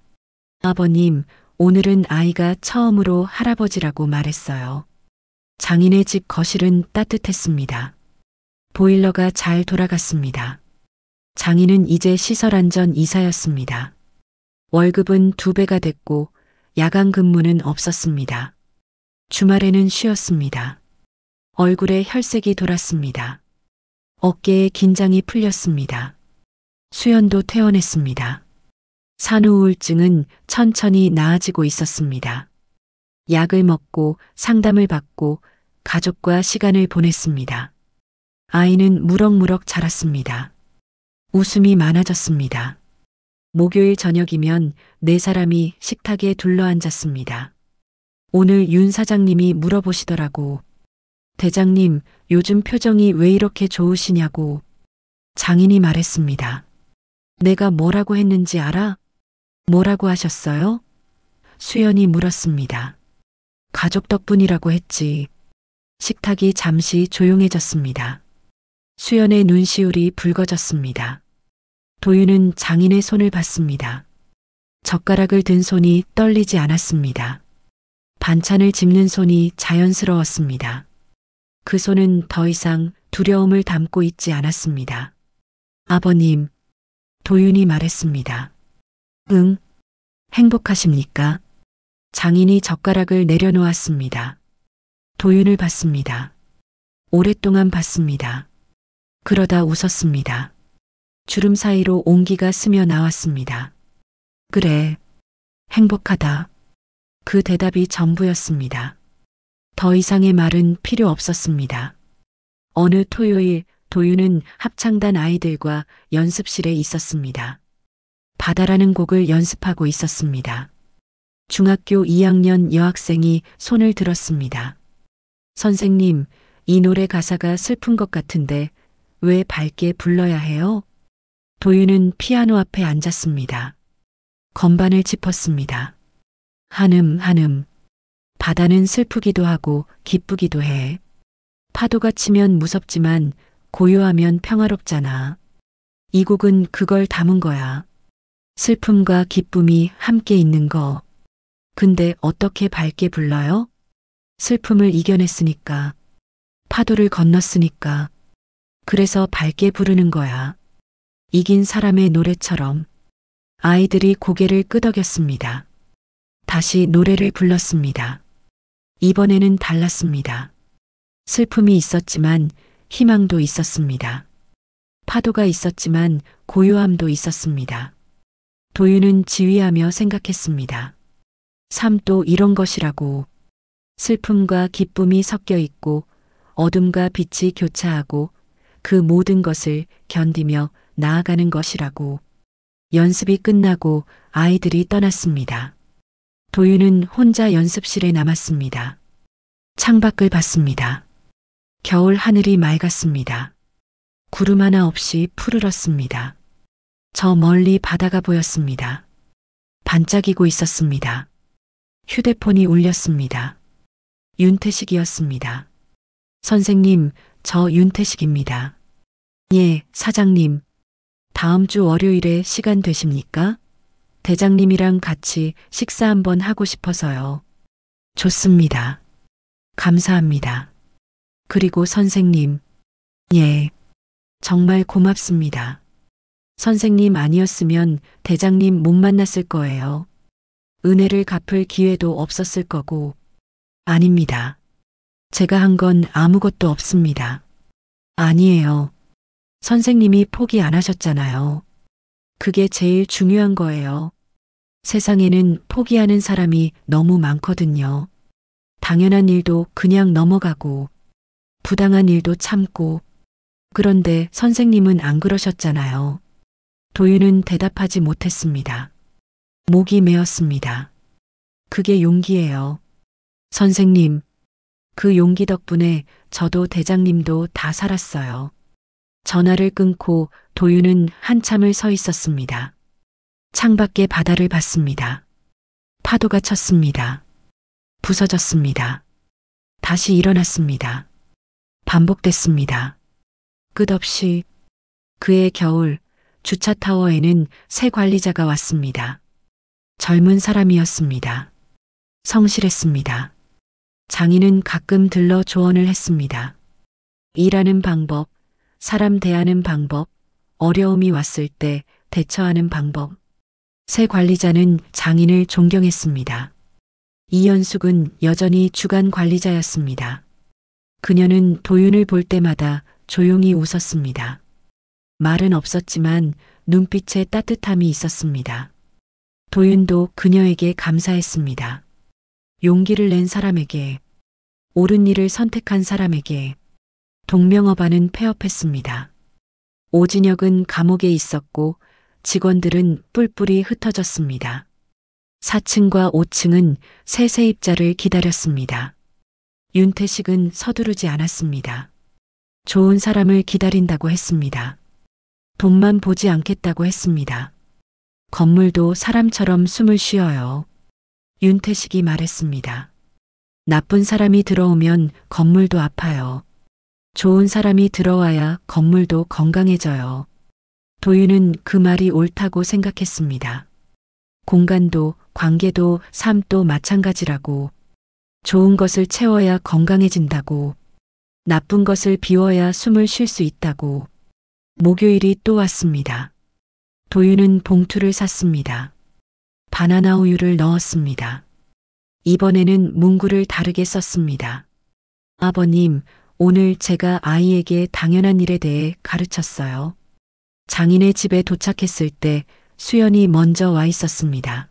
아버님, 오늘은 아이가 처음으로 할아버지라고 말했어요. 장인의 집 거실은 따뜻했습니다. 보일러가 잘 돌아갔습니다. 장인은 이제 시설안전 이사였습니다. 월급은 2배가 됐고 야간 근무는 없었습니다. 주말에는 쉬었습니다. 얼굴에 혈색이 돌았습니다. 어깨에 긴장이 풀렸습니다. 수연도 퇴원했습니다. 산후 우울증은 천천히 나아지고 있었습니다. 약을 먹고 상담을 받고 가족과 시간을 보냈습니다. 아이는 무럭무럭 자랐습니다. 웃음이 많아졌습니다. 목요일 저녁이면 4사람이 식탁에 둘러앉았습니다. 오늘 윤 사장님이 물어보시더라고. 대장님, 요즘 표정이 왜 이렇게 좋으시냐고. 장인이 말했습니다. 내가 뭐라고 했는지 알아? 뭐라고 하셨어요? 수연이 물었습니다. 가족 덕분이라고 했지. 식탁이 잠시 조용해졌습니다. 수연의 눈시울이 붉어졌습니다. 도윤은 장인의 손을 봤습니다. 젓가락을 든 손이 떨리지 않았습니다. 반찬을 집는 손이 자연스러웠습니다. 그 손은 더 이상 두려움을 담고 있지 않았습니다. 아버님, 도윤이 말했습니다. 응, 행복하십니까? 장인이 젓가락을 내려놓았습니다. 도윤을 봤습니다. 오랫동안 봤습니다. 그러다 웃었습니다. 주름 사이로 온기가 스며 나왔습니다. 그래, 행복하다. 그 대답이 전부였습니다. 더 이상의 말은 필요 없었습니다. 어느 토요일 도윤은 합창단 아이들과 연습실에 있었습니다. 바다라는 곡을 연습하고 있었습니다. 중학교 2학년 여학생이 손을 들었습니다. 선생님, 이 노래 가사가 슬픈 것 같은데 왜 밝게 불러야 해요? 도윤은 피아노 앞에 앉았습니다. 건반을 짚었습니다. 한음 한음. 바다는 슬프기도 하고 기쁘기도 해. 파도가 치면 무섭지만 고요하면 평화롭잖아. 이 곡은 그걸 담은 거야. 슬픔과 기쁨이 함께 있는 거. 근데 어떻게 밝게 불러요? 슬픔을 이겨냈으니까. 파도를 건넜으니까. 그래서 밝게 부르는 거야. 이긴 사람의 노래처럼. 아이들이 고개를 끄덕였습니다. 다시 노래를 불렀습니다. 이번에는 달랐습니다. 슬픔이 있었지만 희망도 있었습니다. 파도가 있었지만 고요함도 있었습니다. 도윤은 지휘하며 생각했습니다. 삶도 이런 것이라고. 슬픔과 기쁨이 섞여 있고 어둠과 빛이 교차하고 그 모든 것을 견디며 나아가는 것이라고. 연습이 끝나고 아이들이 떠났습니다. 도윤은 혼자 연습실에 남았습니다. 창밖을 봤습니다. 겨울 하늘이 맑았습니다. 구름 하나 없이 푸르렀습니다. 저 멀리 바다가 보였습니다. 반짝이고 있었습니다. 휴대폰이 울렸습니다. 윤태식이었습니다. 선생님, 저 윤태식입니다. 예, 사장님. 다음 주 월요일에 시간 되십니까? 대장님이랑 같이 식사 한번 하고 싶어서요. 좋습니다. 감사합니다. 그리고 선생님. 예. 정말 고맙습니다. 선생님 아니었으면 대장님 못 만났을 거예요. 은혜를 갚을 기회도 없었을 거고. 아닙니다. 제가 한 건 아무것도 없습니다. 아니에요. 선생님이 포기 안 하셨잖아요. 그게 제일 중요한 거예요. 세상에는 포기하는 사람이 너무 많거든요. 당연한 일도 그냥 넘어가고, 부당한 일도 참고, 그런데 선생님은 안 그러셨잖아요. 도윤은 대답하지 못했습니다. 목이 메었습니다. 그게 용기예요. 선생님, 그 용기 덕분에 저도 대장님도 다 살았어요. 전화를 끊고 도윤은 한참을 서 있었습니다. 창밖에 바다를 봤습니다. 파도가 쳤습니다. 부서졌습니다. 다시 일어났습니다. 반복됐습니다. 끝없이. 그해 겨울 주차타워에는 새 관리자가 왔습니다. 젊은 사람이었습니다. 성실했습니다. 장인은 가끔 들러 조언을 했습니다. 일하는 방법, 사람 대하는 방법, 어려움이 왔을 때 대처하는 방법. 새 관리자는 장인을 존경했습니다. 이연숙은 여전히 주간 관리자였습니다. 그녀는 도윤을 볼 때마다 조용히 웃었습니다. 말은 없었지만 눈빛에 따뜻함이 있었습니다. 도윤도 그녀에게 감사했습니다. 용기를 낸 사람에게, 옳은 일을 선택한 사람에게. 동명어반은 폐업했습니다. 오진혁은 감옥에 있었고 직원들은 뿔뿔이 흩어졌습니다. 4층과 5층은 새 세입자를 기다렸습니다. 윤태식은 서두르지 않았습니다. 좋은 사람을 기다린다고 했습니다. 돈만 보지 않겠다고 했습니다. 건물도 사람처럼 숨을 쉬어요. 윤태식이 말했습니다. 나쁜 사람이 들어오면 건물도 아파요. 좋은 사람이 들어와야 건물도 건강해져요. 도윤은 그 말이 옳다고 생각했습니다. 공간도 관계도 삶도 마찬가지라고. 좋은 것을 채워야 건강해진다고. 나쁜 것을 비워야 숨을 쉴 수 있다고. 목요일이 또 왔습니다. 도윤은 봉투를 샀습니다. 바나나 우유를 넣었습니다. 이번에는 문구를 다르게 썼습니다. 아버님, 오늘 제가 아이에게 당연한 일에 대해 가르쳤어요. 장인의 집에 도착했을 때 수연이 먼저 와 있었습니다.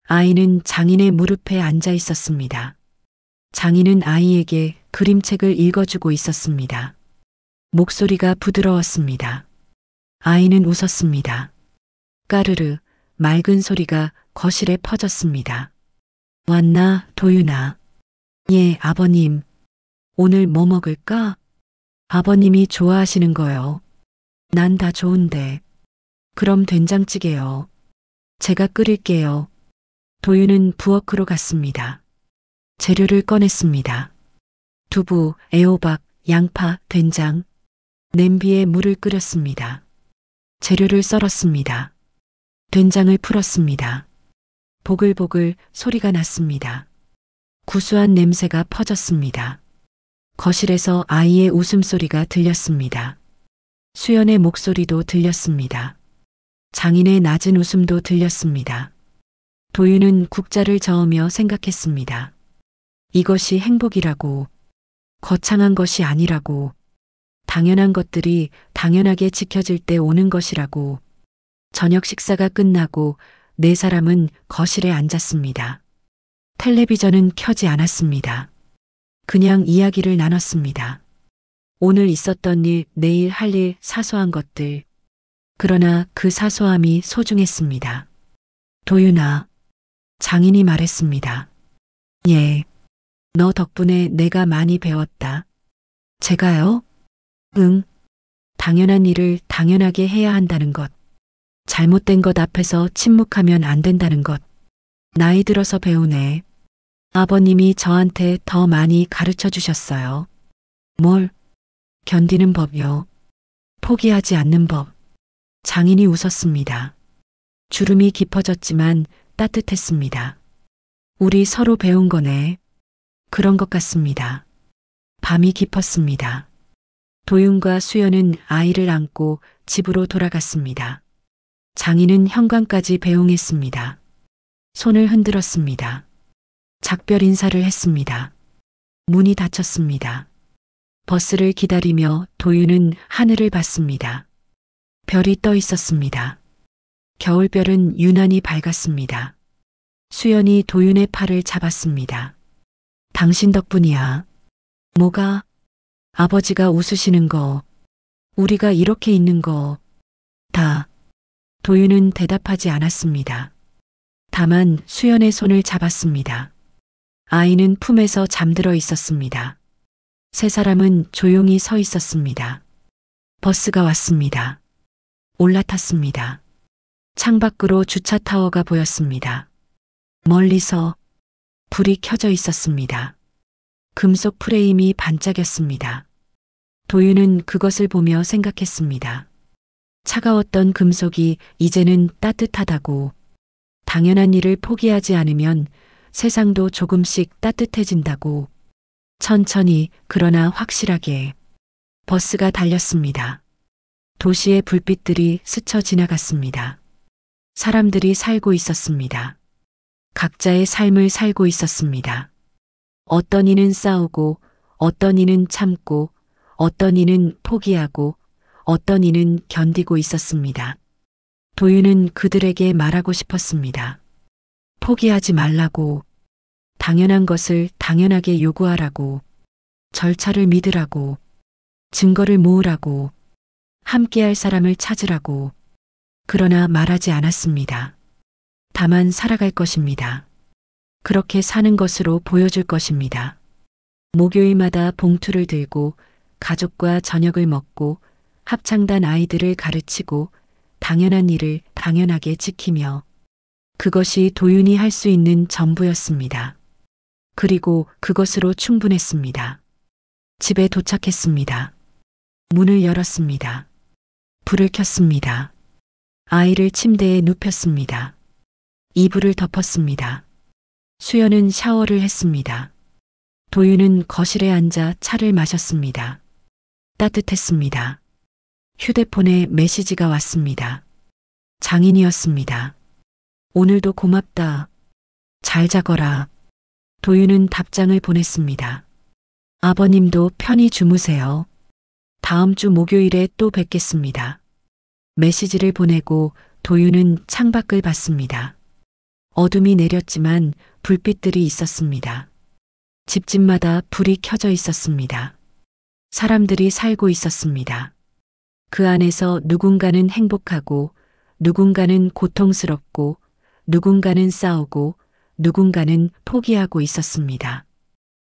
아이는 장인의 무릎에 앉아 있었습니다. 장인은 아이에게 그림책을 읽어주고 있었습니다. 목소리가 부드러웠습니다. 아이는 웃었습니다. 까르르 맑은 소리가 거실에 퍼졌습니다. 왔나, 도윤아? 예, 아버님. 오늘 뭐 먹을까? 아버님이 좋아하시는 거요. 난 다 좋은데. 그럼 된장찌개요. 제가 끓일게요. 도윤은 부엌으로 갔습니다. 재료를 꺼냈습니다. 두부, 애호박, 양파, 된장. 냄비에 물을 끓였습니다. 재료를 썰었습니다. 된장을 풀었습니다. 보글보글 소리가 났습니다. 구수한 냄새가 퍼졌습니다. 거실에서 아이의 웃음소리가 들렸습니다. 수연의 목소리도 들렸습니다. 장인의 낮은 웃음도 들렸습니다. 도윤은 국자를 저으며 생각했습니다. 이것이 행복이라고, 거창한 것이 아니라고, 당연한 것들이 당연하게 지켜질 때 오는 것이라고. 저녁 식사가 끝나고 네 사람은 거실에 앉았습니다. 텔레비전은 켜지 않았습니다. 그냥 이야기를 나눴습니다. 오늘 있었던 일, 내일 할 일, 사소한 것들. 그러나 그 사소함이 소중했습니다. 도윤아, 장인이 말했습니다. 예. 너 덕분에 내가 많이 배웠다. 제가요? 응. 당연한 일을 당연하게 해야 한다는 것. 잘못된 것 앞에서 침묵하면 안 된다는 것. 나이 들어서 배우네. 아버님이 저한테 더 많이 가르쳐 주셨어요. 뭘? 견디는 법요. 포기하지 않는 법. 장인이 웃었습니다. 주름이 깊어졌지만 따뜻했습니다. 우리 서로 배운 거네. 그런 것 같습니다. 밤이 깊었습니다. 도윤과 수연은 아이를 안고 집으로 돌아갔습니다. 장인은 현관까지 배웅했습니다. 손을 흔들었습니다. 작별 인사를 했습니다. 문이 닫혔습니다. 버스를 기다리며 도윤은 하늘을 봤습니다. 별이 떠 있었습니다. 겨울별은 유난히 밝았습니다. 수연이 도윤의 팔을 잡았습니다. 당신 덕분이야. 뭐가? 아버지가 웃으시는 거, 우리가 이렇게 있는 거, 다. 도윤은 대답하지 않았습니다. 다만 수연의 손을 잡았습니다. 아이는 품에서 잠들어 있었습니다. 세 사람은 조용히 서 있었습니다. 버스가 왔습니다. 올라탔습니다. 창밖으로 주차 타워가 보였습니다. 멀리서 불이 켜져 있었습니다. 금속 프레임이 반짝였습니다. 도윤은 그것을 보며 생각했습니다. 차가웠던 금속이 이제는 따뜻하다고. 당연한 일을 포기하지 않으면 세상도 조금씩 따뜻해진다고. 천천히 그러나 확실하게. 버스가 달렸습니다. 도시의 불빛들이 스쳐 지나갔습니다. 사람들이 살고 있었습니다. 각자의 삶을 살고 있었습니다. 어떤 이는 싸우고, 어떤 이는 참고, 어떤 이는 포기하고, 어떤 이는 견디고 있었습니다. 도윤은 그들에게 말하고 싶었습니다. 포기하지 말라고, 당연한 것을 당연하게 요구하라고, 절차를 믿으라고, 증거를 모으라고, 함께할 사람을 찾으라고. 그러나 말하지 않았습니다. 다만 살아갈 것입니다. 그렇게 사는 것으로 보여줄 것입니다. 목요일마다 봉투를 들고 가족과 저녁을 먹고 합창단 아이들을 가르치고 당연한 일을 당연하게 지키며 그것이 도윤이 할 수 있는 전부였습니다. 그리고 그것으로 충분했습니다. 집에 도착했습니다. 문을 열었습니다. 불을 켰습니다. 아이를 침대에 눕혔습니다. 이불을 덮었습니다. 수연은 샤워를 했습니다. 도윤은 거실에 앉아 차를 마셨습니다. 따뜻했습니다. 휴대폰에 메시지가 왔습니다. 장인이었습니다. 오늘도 고맙다. 잘 자거라. 도윤은 답장을 보냈습니다. 아버님도 편히 주무세요. 다음 주 목요일에 또 뵙겠습니다. 메시지를 보내고 도윤은 창밖을 봤습니다. 어둠이 내렸지만 불빛들이 있었습니다. 집집마다 불이 켜져 있었습니다. 사람들이 살고 있었습니다. 그 안에서 누군가는 행복하고 누군가는 고통스럽고 누군가는 싸우고 누군가는 포기하고 있었습니다.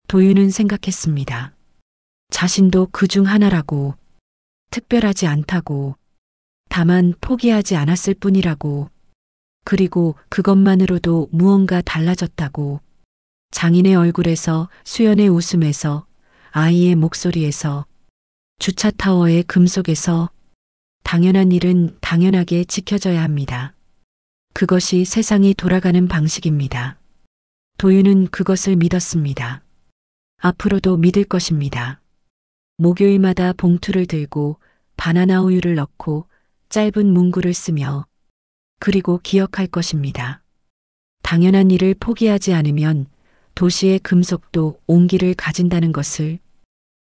도윤은 생각했습니다. 자신도 그 중 하나라고. 특별하지 않다고. 다만 포기하지 않았을 뿐이라고. 그리고 그것만으로도 무언가 달라졌다고. 장인의 얼굴에서, 수연의 웃음에서, 아이의 목소리에서, 주차타워의 금속에서 당연한 일은 당연하게 지켜져야 합니다. 그것이 세상이 돌아가는 방식입니다. 도윤은 그것을 믿었습니다. 앞으로도 믿을 것입니다. 목요일마다 봉투를 들고 바나나 우유를 넣고 짧은 문구를 쓰며 그리고 기억할 것입니다. 당연한 일을 포기하지 않으면 도시의 금속도 온기를 가진다는 것을